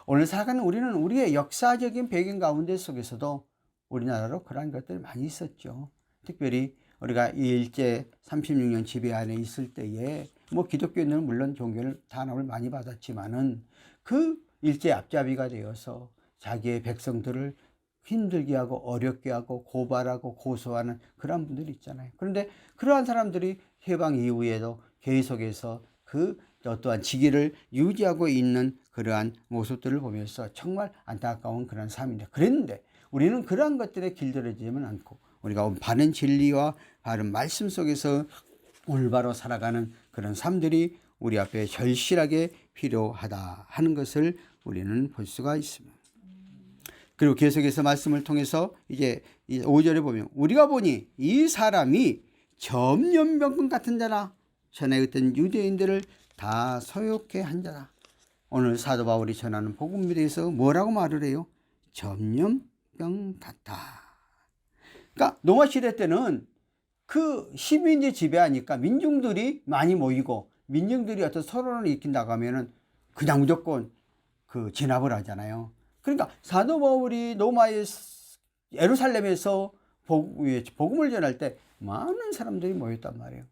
Speaker 3: 오늘 살아가는 우리는 우리의 역사적인 배경 가운데 속에서도 우리나라로 그러한 것들이 많이 있었죠. 특별히 우리가 이 일제 36년 지배 안에 있을 때에 기독교인들은 물론 종교를 탄압을 많이 받았지만은 그 일제 앞잡이가 되어서 자기의 백성들을 힘들게 하고 어렵게 하고 고발하고 고소하는 그런 분들이 있잖아요. 그런데 그러한 사람들이 해방 이후에도 계속해서 그 어떠한 직위를 유지하고 있는 그러한 모습들을 보면서 정말 안타까운 그런 삶인데 그랬는데 우리는 그러한 것들에 길들여지면 않고 우리가 바른 진리와 바른 말씀 속에서 올바로 살아가는 그런 삶들이 우리 앞에 절실하게 필요하다 하는 것을 우리는 볼 수가 있습니다. 그리고 계속해서 말씀을 통해서 이제 5절에 보면 우리가 보니 이 사람이 전염병권 같은 자라 전에 어떤 유대인들을 다 소욕해 한 자라. 오늘 사도 바울이 전하는 복음에 대해서 뭐라고 말을 해요? 전염병 같다. 그러니까 로마 시대 때는 그 시민이 지배하니까 민중들이 많이 모이고 민중들이 어떤 서론을 익힌다고 하면은 그냥 무조건 그 진압을 하잖아요. 그러니까 사도 바울이 로마의 예루살렘에서 복음을 전할 때 많은 사람들이 모였단 말이에요.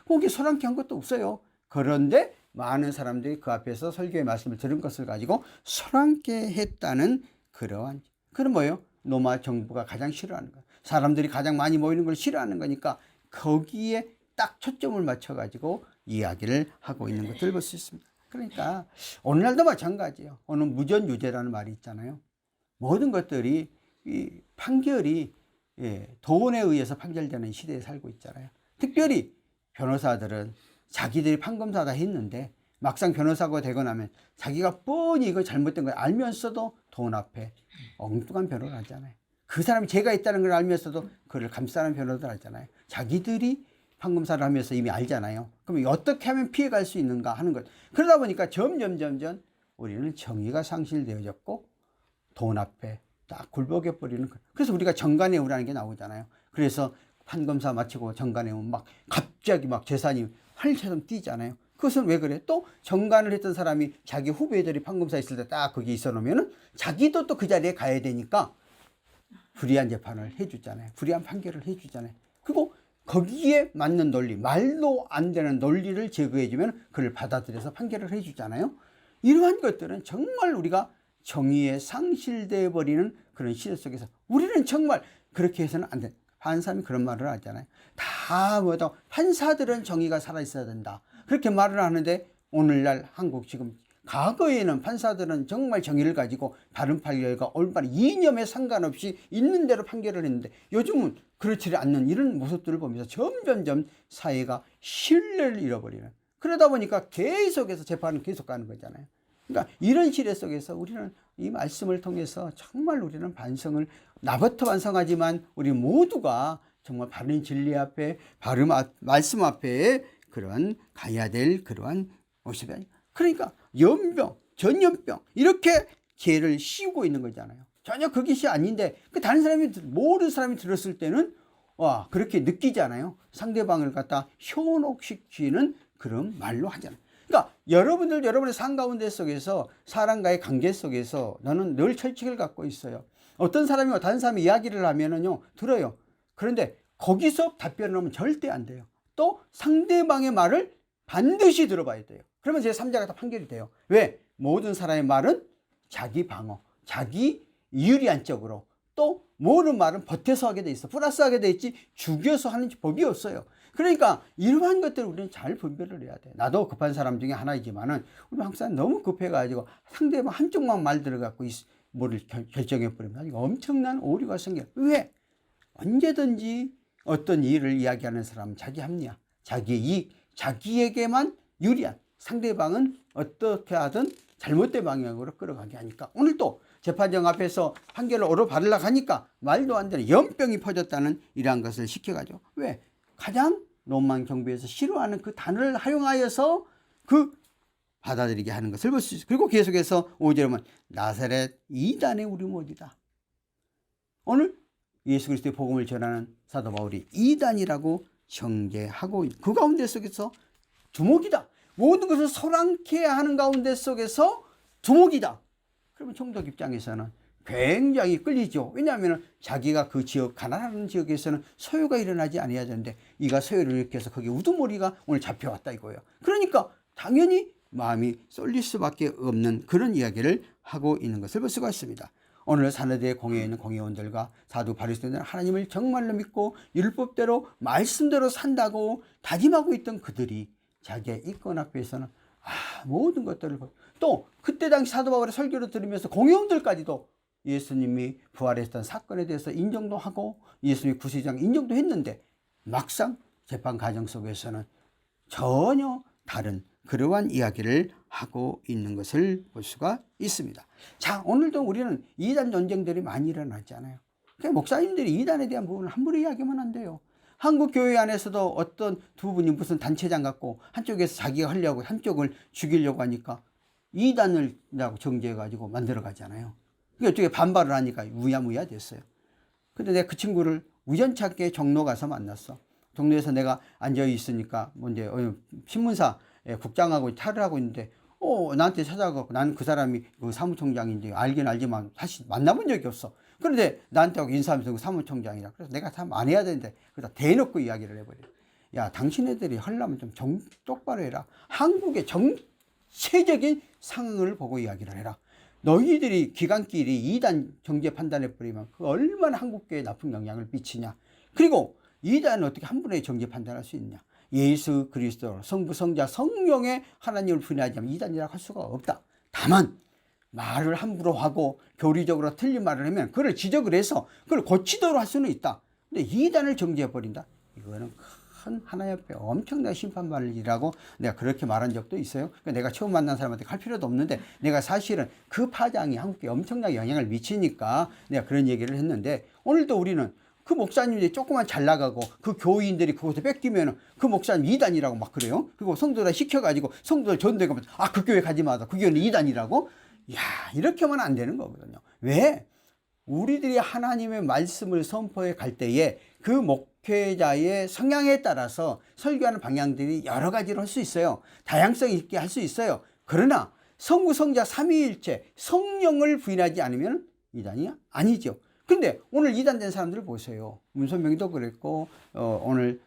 Speaker 3: 거기 소란케 한 것도 없어요. 그런데 많은 사람들이 그 앞에서 설교의 말씀을 들은 것을 가지고 소란케 했다는 그런 뭐예요? 로마 정부가 가장 싫어하는 거. 사람들이 가장 많이 모이는 걸 싫어하는 거니까 거기에 딱 초점을 맞춰가지고 이야기를 하고 있는 것들을 볼 수 있습니다. 그러니까 오늘날도 마찬가지예요. 오늘 무전유죄라는 말이 있잖아요. 모든 것들이 이 판결이 돈에 의해서 판결되는 시대에 살고 있잖아요. 특별히 변호사들은 자기들이 판검사다 했는데 막상 변호사가 되고 나면 자기가 뻔히 이거 잘못된 걸 알면서도 돈 앞에 엉뚱한 변호를 하잖아요. 그 사람이 죄가 있다는 걸 알면서도 그를 감싸는 변호를 하잖아요. 자기들이 판검사를 하면서 이미 알잖아요. 그럼 어떻게 하면 피해갈 수 있는가 하는 것. 그러다 보니까 점점 우리는 정의가 상실되어졌고 돈 앞에 딱 굴복해 버리는 거예요. 그래서 우리가 정관예우라는 게 나오잖아요. 그래서 판검사 마치고 정관예우 막 갑자기 막 재산이 하늘처럼 뛰잖아요. 그것은 왜 그래? 또 정관을 했던 사람이 자기 후배들이 판검사 있을 때 딱 거기 있어 놓으면은 자기도 또 그 자리에 가야 되니까 불이한 재판을 해주잖아요. 불이한 판결을 해주잖아요. 그리고 거기에 맞는 논리, 말도 안 되는 논리를 제거해주면 그를 받아들여서 판결을 해주잖아요. 이러한 것들은 정말 우리가 정의에 상실되어 버리는 그런 시대 속에서 우리는 정말 그렇게 해서는 안 돼. 판사님이 그런 말을 하잖아요. 다 뭐다 판사들은 정의가 살아있어야 된다. 그렇게 말을 하는데 오늘날 한국 지금 과거에는 판사들은 정말 정의를 가지고 다른 판결과 올바른 이념에 상관없이 있는 대로 판결을 했는데 요즘은 그렇지 않는 이런 모습들을 보면서 점점 사회가 신뢰를 잃어버리는 그러다 보니까 계속해서 재판은 계속 가는 거잖아요. 그러니까 이런 시대 속에서 우리는 이 말씀을 통해서 정말 우리는 반성을 나부터 반성하지만 우리 모두가 정말 바른 진리 앞에 바른 말씀 앞에 그런 가야 될 그러한 모습이 아니에요. 그러니까 연병, 전염병 이렇게 죄를 씌우고 있는 거잖아요. 전혀 그 것이 아닌데 그 다른 사람이 모르는 사람이 들었을 때는 와 그렇게 느끼지 않아요. 상대방을 갖다 현혹시키는 그런 말로 하잖아요. 그러니까 여러분의 삶 가운데 속에서 사람과의 관계 속에서 나는 늘 철칙을 갖고 있어요. 어떤 사람이 다른 사람이 이야기를 하면은요 들어요. 그런데 거기서 답변을 하면 절대 안 돼요. 또 상대방의 말을 반드시 들어봐야 돼요. 그러면 제 3자가 다 판결이 돼요. 왜? 모든 사람의 말은 자기 방어, 자기 유리한 쪽으로 또 모르는 말은 버텨서 하게 돼 있어. 플러스 하게 돼 있지 죽여서 하는 법이 없어요. 그러니까 이러한 것들을 우리는 잘 분별을 해야 돼. 나도 급한 사람 중에 하나이지만은 우리 항상 너무 급해가지고 상대방 한쪽만 말 들어갖고 뭐를 결정해버리면 이거 엄청난 오류가 생겨요. 왜? 언제든지 어떤 일을 이야기하는 사람은 자기 합리화, 자기의 이익, 자기에게만 유리한 상대방은 어떻게 하든 잘못된 방향으로 끌어가게 하니까 오늘 또 재판정 앞에서 판결을 오로 받으려고 하니까 말도 안 되는 연병이 퍼졌다는 이러한 것을 시켜가지고 왜? 가장 로마 경배에서 싫어하는 그 단어를 활용하여서 그 받아들이게 하는 것을 볼 수 있어요. 그리고 계속해서 5절에 보면 나사렛 이단의 우리 못이다. 오늘 예수 그리스도의 복음을 전하는 사도 바울이 이단이라고 정죄하고 그 가운데 속에서 두목이다. 모든 것을 소란케 하는 가운데 속에서 두목이다. 그러면 총독 입장에서는 굉장히 끌리죠. 왜냐하면 자기가 그 지역, 가난한 지역에서는 소요가 일어나지 않아야 되는데 이가 소요를 일으켜서 거기 우두머리가 오늘 잡혀왔다 이거예요. 그러니까 당연히 마음이 쏠릴 수밖에 없는 그런 이야기를 하고 있는 것을 볼 수가 있습니다. 오늘 사내대에 공회에 있는 공회원들과 사도 바리새인들은 하나님을 정말로 믿고 율법대로 말씀대로 산다고 다짐하고 있던 그들이 자기의 이권 앞에서는 모든 것들을 또 그때 당시 사도 바울의 설교를 들으면서 공회원들까지도 예수님이 부활했던 사건에 대해서 인정도 하고 예수님이 구세주장 인정도 했는데 막상 재판 과정 속에서는 전혀 다른 그러한 이야기를 하고 있는 것을 볼 수가 있습니다. 자, 오늘도 우리는 이단 논쟁들이 많이 일어나잖아요. 그러니까 목사님들이 이단에 대한 부분을 함부로 이야기하면 안 돼요. 한국 교회 안에서도 어떤 두 분이 무슨 단체장 갖고 한쪽에서 자기가 하려고 한쪽을 죽이려고 하니까 이단을라고 정죄해가지고 만들어 가잖아요. 그러니까 어떻게 반발을 하니까 우야무야 됐어요. 근데 내가 그 친구를 우연찮게 종로 가서 만났어. 종로에서 내가 앉아 있으니까 뭔데 신문사 국장하고 차를 하고 있는데 나한테 찾아가고 나는 그 사람이 그 사무총장인데 알긴 알지만 사실 만나본 적이 없어. 그런데 나한테 하고 인사하면서 그 사무총장이라. 그래서 내가 참 안 해야 되는데 그러다 대놓고 이야기를 해버려. 야, 당신네들이 하려면 좀 똑바로 해라. 한국의 정체적인 상황을 보고 이야기를 해라. 너희들이 기관끼리 이단 정죄 판단해버리면 그 얼마나 한국교회에 나쁜 영향을 미치냐. 그리고 이단은 어떻게 한 분의 정죄 판단할 수 있냐. 예수 그리스도 성부 성자 성령의 하나님을 부인하지 않으면 이단이라고 할 수가 없다. 다만 말을 함부로 하고 교리적으로 틀린 말을 하면 그걸 지적을 해서 그걸 고치도록 할 수는 있다. 근데 이단을 정죄해버린다. 이거는 큰 하나님 앞에 엄청난 심판받을 일이라고 내가 그렇게 말한 적도 있어요. 그러니까 내가 처음 만난 사람한테 갈 필요도 없는데 내가 사실은 그 파장이 한국에 엄청나게 영향을 미치니까 내가 그런 얘기를 했는데 오늘도 우리는 그 목사님들이 조금만 잘 나가고 그 교인들이 그것을 뺏기면 그 목사님 이단이라고 막 그래요. 그리고 성도들 시켜가지고 성도들 전도해 가면 그 교회 가지 마다 그 교회는 이단이라고. 야, 이렇게 하면 안 되는 거거든요. 왜? 우리들이 하나님의 말씀을 선포해 갈 때에 그 목회자의 성향에 따라서 설교하는 방향들이 여러 가지로 할 수 있어요. 다양성 있게 할 수 있어요. 그러나 성부 성자 삼위일체 성령을 부인하지 않으면 이단이 아니죠. 근데 오늘 이단된 사람들을 보세요. 문선명도 그랬고 오늘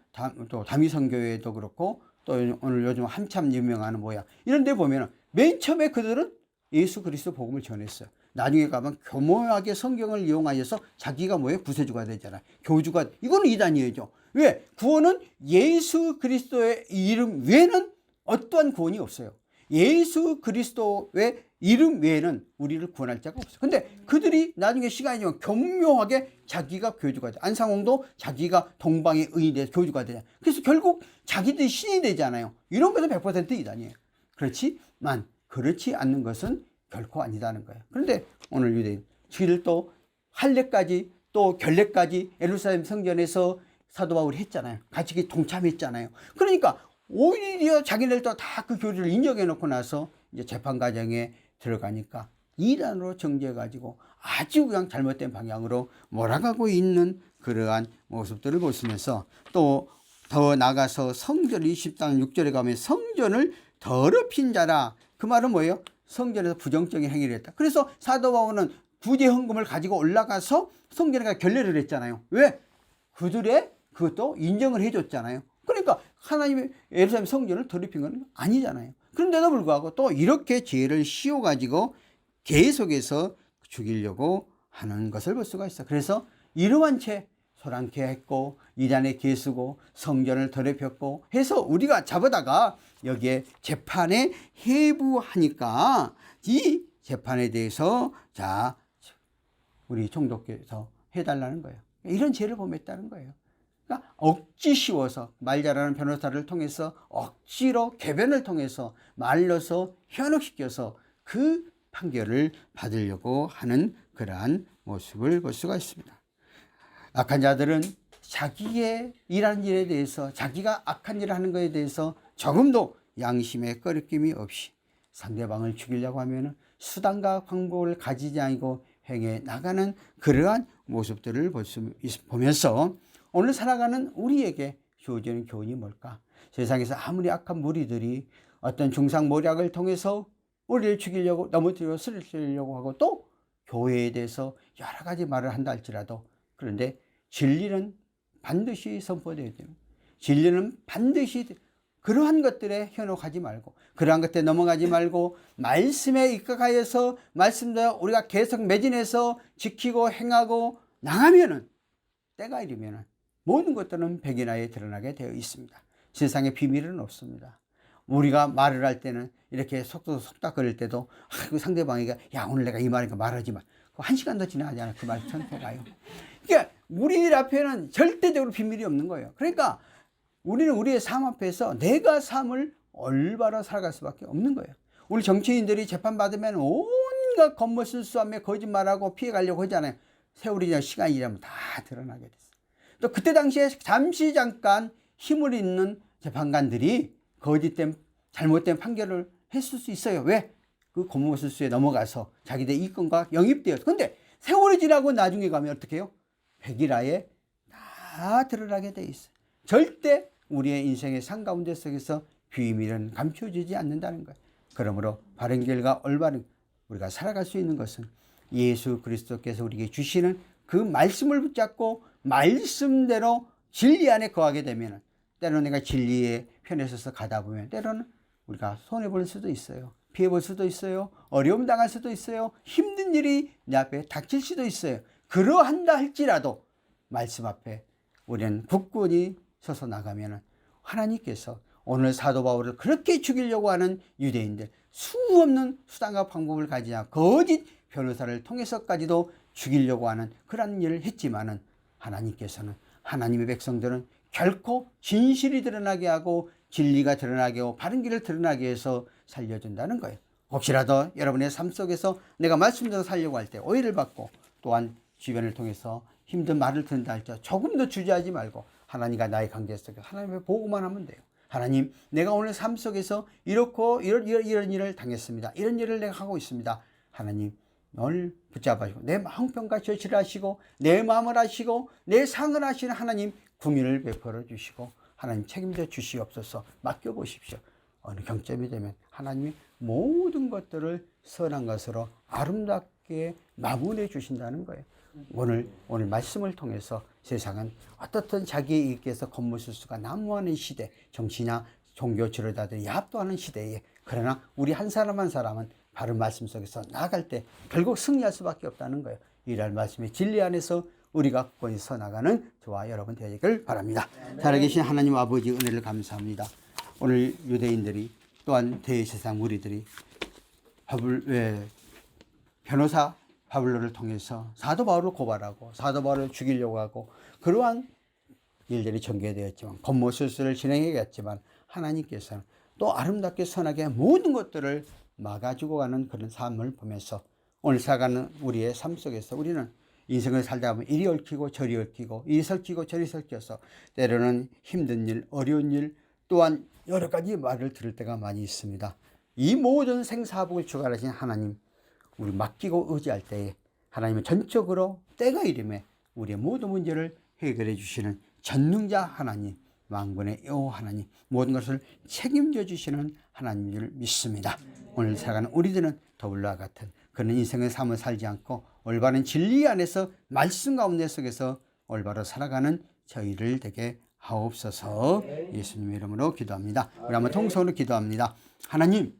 Speaker 3: 또 다미성교회도 그렇고 또 오늘 요즘 한참 유명한 이런 데 보면 맨 처음에 그들은 예수 그리스도 복음을 전했어요. 나중에 가면 교묘하게 성경을 이용하여서 자기가 구세주가 되잖아요. 교주가. 이거는 이단이죠. 왜? 구원은 예수 그리스도의 이름 외에는 어떠한 구원이 없어요. 예수 그리스도의 이름 외에는 우리를 구원할 자가 없어요. 근데 그들이 나중에 시간이 지나면 교묘하게 자기가 교주가 돼. 안상홍도 자기가 동방의 의인이 돼서 교주가 되잖아요. 그래서 결국 자기들이 신이 되잖아요. 이런 것은 100% 이단이에요. 그렇지만 그렇지 않는 것은 결코 아니다는 거예요. 그런데 오늘 유대인 지를 또 할례까지 또 결례까지 예루살렘 성전에서 사도 바울이 했잖아요. 같이 동참했잖아요. 그러니까 오히려 자기네들도 다 그 교리를 인정해 놓고 나서 이제 재판 과정에 들어가니까 이단으로 정죄해 가지고 아주 그냥 잘못된 방향으로 몰아가고 있는 그러한 모습들을 보시면서 또 더 나가서 성전 20장 6절에 가면 성전을 더럽힌 자라. 그 말은 뭐예요? 성전에서 부정적인 행위를 했다. 그래서 사도 바울은 구제 헌금을 가지고 올라가서 성전에 가 결례를 했잖아요. 왜? 그들의 그것도 인정을 해줬잖아요. 그러니까 하나님의 예루살렘 성전을 더럽힌 건 아니잖아요. 그런데도 불구하고 또 이렇게 죄를 씌워가지고 계속해서 죽이려고 하는 것을 볼 수가 있어. 그래서 이러한 채 소란케 했고 이단에 개수고 성전을 더럽혔고 해서 우리가 잡아다가 여기에 재판에 회부하니까 이 재판에 대해서 자 우리 총독께서 해달라는 거예요. 이런 죄를 범했다는 거예요. 그러니까 억지 씌워서 말 잘하는 변호사를 통해서 억지로 궤변을 통해서 말려서 현혹시켜서 그 판결을 받으려고 하는 그러한 모습을 볼 수가 있습니다. 악한 자들은 자기의 일하는 일에 대해서 자기가 악한 일을 하는 것에 대해서 조금도 양심의 꺼리낌이 없이 상대방을 죽이려고 하면 수단과 방법을 가지지 않고 행해 나가는 그러한 모습들을 보면서 오늘 살아가는 우리에게 주어지는 교훈이 뭘까? 세상에서 아무리 악한 무리들이 어떤 중상모략을 통해서 우리를 죽이려고 넘어뜨리고 쓰러뜨리려고 하고 또 교회에 대해서 여러 가지 말을 한다 할지라도 그런데 진리는 반드시 선포되어야 됩니다. 진리는 반드시 그러한 것들에 현혹하지 말고 그러한 것들에 넘어가지 말고 말씀에 입각하여서 말씀대로 우리가 계속 매진해서 지키고 행하고 나가면은 때가 이르면은 모든 것들은 백인화에 드러나게 되어 있습니다. 세상에 비밀은 없습니다. 우리가 말을 할 때는 이렇게 속닥거릴 때도 그 상대방이가 야 오늘 내가 이 말이니까 말하지 마. 1시간 더 지나지 않아 그 말 전체 가요. 그러니까 우리들 앞에는 절대적으로 비밀이 없는 거예요. 그러니까 우리는 우리의 삶 앞에서 내가 삶을 올바로 살아갈 수밖에 없는 거예요. 우리 정치인들이 재판받으면 온갖 겉모술수하며 거짓말하고 피해가려고 하잖아요. 세월이 지나 시간이 지나면 다 드러나게 됐어요. 또 그때 당시에 잠깐 힘을 잇는 재판관들이 거짓된 잘못된 판결을 했을 수 있어요. 왜? 그 겉모술수에 넘어가서 자기들 이권과 영입되어서. 근데 세월이 지나고 나중에 가면 어떻게 해요? 백일화에 다 드러나게 돼 있어요. 절대 우리의 인생의 상가운데 속에서 비밀은 감춰지지 않는다는 거예요. 그러므로 바른 길과 올바른 우리가 살아갈 수 있는 것은 예수 그리스도께서 우리에게 주시는 그 말씀을 붙잡고 말씀대로 진리 안에 거하게 되면 때로는 내가 진리의 편에 서서 가다 보면 때로는 우리가 손해볼 수도 있어요. 피해볼 수도 있어요. 어려움 당할 수도 있어요. 힘든 일이 내 앞에 닥칠 수도 있어요. 그러한다 할지라도 말씀 앞에 우리는 굳건히 서서 나가면 하나님께서 오늘 사도 바울을 그렇게 죽이려고 하는 유대인들 수없는 수단과 방법을 가지자 거짓 변호사를 통해서까지도 죽이려고 하는 그런 일을 했지만은 하나님께서는 하나님의 백성들은 결코 진실이 드러나게 하고 진리가 드러나게 하고 바른 길을 드러나게 해서 살려준다는 거예요. 혹시라도 여러분의 삶 속에서 내가 말씀대로 살려고 할 때 오해를 받고 또한 주변을 통해서 힘든 말을 듣는다 할지라도 조금 더 주저하지 말고 하나님과 나의 관계 속에 하나님의 보고만 하면 돼요. 하나님, 내가 오늘 삶 속에서 이런 일을 당했습니다. 이런 일을 내가 하고 있습니다. 하나님, 널 붙잡아주고 내 형편과 저치를 하시고 내 마음을 하시고 내 상을 하시는 하나님 구민을 베풀어 주시고 하나님 책임져 주시옵소서. 맡겨보십시오. 어느 경점이 되면 하나님이 모든 것들을 선한 것으로 아름답게 마무리해 주신다는 거예요. 오늘 말씀을 통해서 세상은 어떻든 자기의 이익에서 겉모술수가 난무하는 시대, 정치나 종교 지도자들이 야합도하는 시대에 그러나 우리 한 사람 한 사람은 바른 말씀 속에서 나아갈 때 결국 승리할 수밖에 없다는 거예요. 이러한 말씀의 진리 안에서 우리가 굳건히 서나가는 저와 여러분 되시길 바랍니다. 살아계신 하나님 아버지 은혜를 감사합니다. 오늘 유대인들이 또한 대세상 무리들이 변호사 바블로를 통해서 사도 바울을 고발하고 사도 바울을 죽이려고 하고 그러한 일들이 전개되었지만 겉모술수를 진행하겠지만 하나님께서는 또 아름답게 선하게 모든 것들을 막아주고 가는 그런 삶을 보면서 오늘 살아가는 우리의 삶 속에서 우리는 인생을 살다 보면 이리 얽히고 저리 얽히고 이리 설키고 저리 설켜서 때로는 힘든 일, 어려운 일 또한 여러 가지 말을 들을 때가 많이 있습니다. 이 모든 생사복을 주관하신 하나님 우리 맡기고 의지할 때에 하나님은 전적으로 때가 이름에 우리의 모든 문제를 해결해 주시는 전능자 하나님, 만군의 여호와 하나님, 모든 것을 책임져 주시는 하나님을 믿습니다. 오늘 살아가는 우리들은 더불어와 같은 그런 인생의 삶을 살지 않고 올바른 진리 안에서 말씀 가운데 속에서 올바로 살아가는 저희를 되게 하옵소서. 예수님 이름으로 기도합니다. 우리 한번 통성으로 기도합니다. 하나님,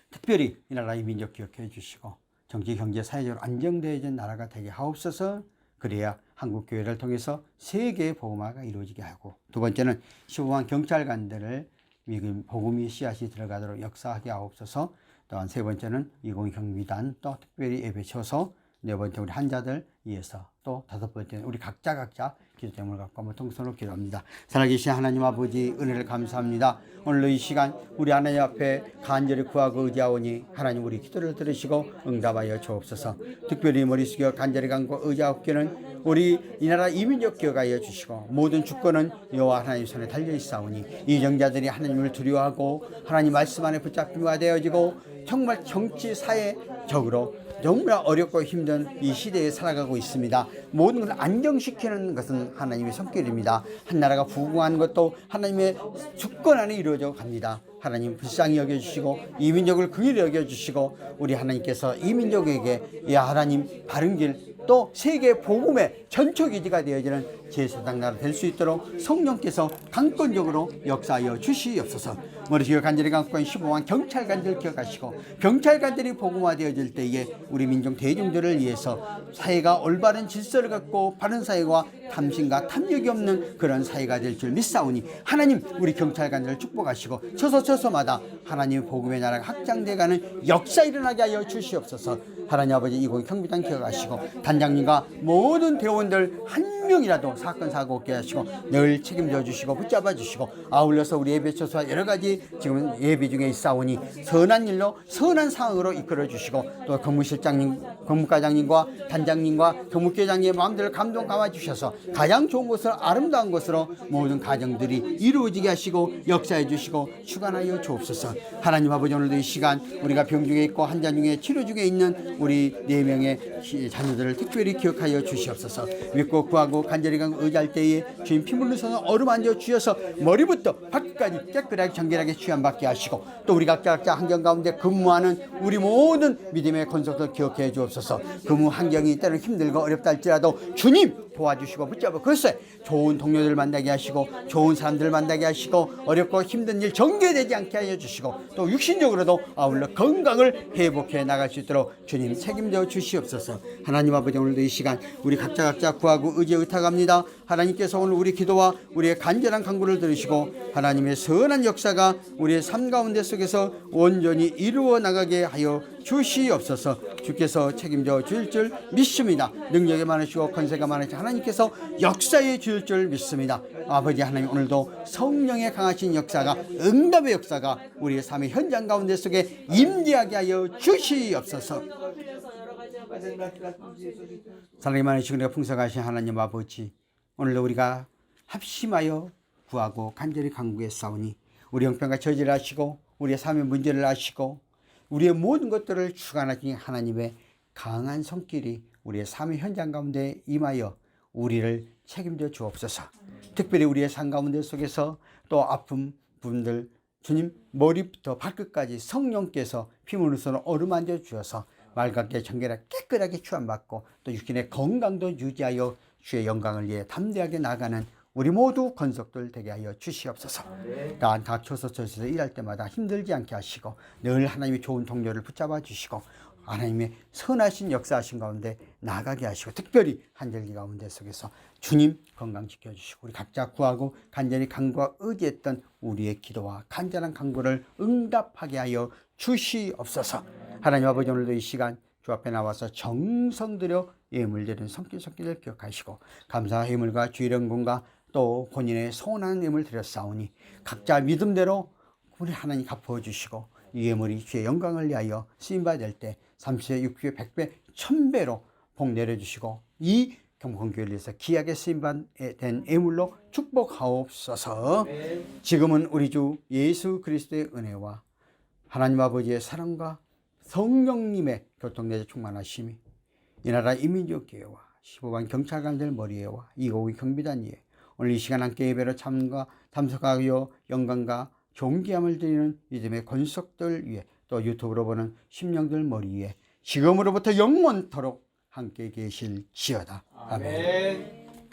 Speaker 3: 특별히 이 나라의 민족 기억해 주시고 정치, 경제, 사회적으로 안정되어진 나라가 되게 하옵소서. 그래야 한국교회를 통해서 세계의 복음화가 이루어지게 하고 두 번째는 15만 경찰관들을 미국 복음의 씨앗이 들어가도록 역사하게 하옵소서. 또한 세 번째는 20 경비단 또 특별히 예배 쳐서 네 번째 우리 환자들 위해서 또 다섯 번째는 우리 각자 기도 제목을 갖고 한번 통성으로 기도합니다. 살아계신 하나님 아버지 은혜를 감사합니다. 오늘 이 시간 우리 하나님 앞에 간절히 구하고 의지하오니 하나님 우리 기도를 들으시고 응답하여 주옵소서. 특별히 머리 숙여 간절히 간고 의지하옵기는 우리 이 나라 이민족 기억하여 주시고 모든 주권은 여호와 하나님 손에 달려 있사오니 이정자들이 하나님을 두려워하고 하나님 말씀 안에 붙잡히가 되어지고 정말 정치 사회적으로 너무나 어렵고 힘든 이 시대에 살아가고 있습니다. 모든 걸 안정시키는 것은 하나님의 손길입니다. 한 나라가 부흥하는 것도 하나님의 주권 안에 이루어져 갑니다. 하나님 불쌍히 여겨주시고 이민족을 긍휼히 여겨주시고 우리 하나님께서 이민족에게 야 하나님 바른 길 또 세계 복음의 전초기지가 되어지는 제4당 나라 될 수 있도록 성령께서 강권적으로 역사하여 주시옵소서. 머리식을 간절히 감고 15만 경찰관들 기억하시고 경찰관들이 복음화되어질 때에 우리 민족 대중들을 위해서 사회가 올바른 질서를 갖고 바른 사회와 탐심과 탐욕이 없는 그런 사회가 될 줄 믿사오니 하나님 우리 경찰관들을 축복하시고 처소마다 하나님의 복음의 나라가 확장되어가는 역사 일어나게 하여 주시옵소서. 하나님 아버지 이곳 경비단 기억하시고 단장님과 모든 대원들 한 명이라도 사건 사고 없게 하시고 늘 책임져 주시고 붙잡아 주시고 아울러서 우리 예배 처소와 여러 가지 지금 예배 중에 있사오니 선한 일로 선한 상황으로 이끌어 주시고 또 근무실장님, 근무과장님과 단장님과 경무계장님의 마음들을 감동 감아 주셔서 가장 좋은 곳으로 아름다운 곳으로 모든 가정들이 이루어지게 하시고 역사해 주시고 주관하여 주옵소서. 하나님 아버지 오늘도 이 시간 우리가 병 중에 있고 환자 중에 치료 중에 있는 우리 4명의 자녀들을 특별히 기억하여 주시옵소서. 믿고 구하고 간절히 의지할 때에 주님 피물 흘려서 어루만져 주셔서 머리부터 발끝까지 깨끗하게 정결하게 취함받게 하시고 또 우리 각자 환경 가운데 근무하는 우리 모든 믿음의 권속들 기억해 주옵소서. 근무 환경이 때로는 힘들고 어렵다 할지라도 주님 도와주시고 붙잡아 글쎄 좋은 동료들 만나게 하시고 좋은 사람들 만나게 하시고 어렵고 힘든 일 전개되지 않게 하여 주시고 또 육신적으로도 아울러 건강을 회복해 나갈 수 있도록 주님 책임져 주시옵소서. 하나님 아버지 오늘도 이 시간 우리 각자 구하고 의지에 의탁합니다. 하나님께서 오늘 우리 기도와 우리의 간절한 간구를 들으시고 하나님의 선한 역사가 우리의 삶 가운데 속에서 온전히 이루어 나가게 하여 주시옵소서. 주께서 책임져 주실 줄 믿습니다. 능력이 많으시고 권세가 많으신 하나님께서 역사해 주실 줄 믿습니다. 아버지 하나님, 오늘도 성령의 강하신 역사가, 응답의 역사가 우리의 삶의 현장 가운데 속에 임재하게 하여 주시옵소서. 사랑이 많으시고 우리가 풍성하신 하나님 아버지, 오늘도 우리가 합심하여 구하고 간절히 간구했사오니 우리 형편과 저지를 아시고 우리의 삶의 문제를 아시고 우리의 모든 것들을 주관하신 하나님의 강한 손길이 우리의 삶의 현장 가운데 임하여 우리를 책임져 주옵소서. 특별히 우리의 삶 가운데 속에서 또 아픈 분들, 주님 머리부터 발끝까지 성령께서 피문으로서 어루만져 주셔서 말같게 정결하게 깨끗하게 취함받고 또 육신의 건강도 유지하여 주의 영광을 위해 담대하게 나가는 우리 모두 건속들 되게 하여 주시옵소서. 또한 각 초소처에서 일할 때마다 힘들지 않게 하시고 늘 하나님의 좋은 동료를 붙잡아 주시고 하나님의 선하신 역사하신 가운데 나가게 하시고 특별히 한절기 가운데 속에서 주님 건강 지켜주시고 우리 각자 구하고 간절히 간구와 의지했던 우리의 기도와 간절한 간구를 응답하게 하여 주시옵소서. 하나님 아버지, 오늘도 이 시간 주 앞에 나와서 정성 들여 예물 드리는 손길을 기억하시고 감사와 예물과 주의 영광과 또 본인의 소원하는 예물 드렸사오니 각자 믿음대로 우리 하나님 갚아주시고 이 예물이 주의 영광을 위하여 쓰임받을 때 30배, 60배, 100배, 1000배로 복 내려주시고 이 경복교회를 위해서 귀하게 쓰임받은 예물로 축복하옵소서. 지금은 우리 주 예수 그리스도의 은혜와 하나님 아버지의 사랑과 성령님의 교통내에 충만하심이 이 나라 이민족교회와 15만 경찰관들 머리에와 252 경비단 위에 오늘 이 시간 함께 예배로 참석하여 영광과 존귀함을 드리는 믿음의 권속들 위에 또 유튜브로 보는 심령들 머리 위에 지금으로부터 영원토록 함께 계실지어다. 아멘.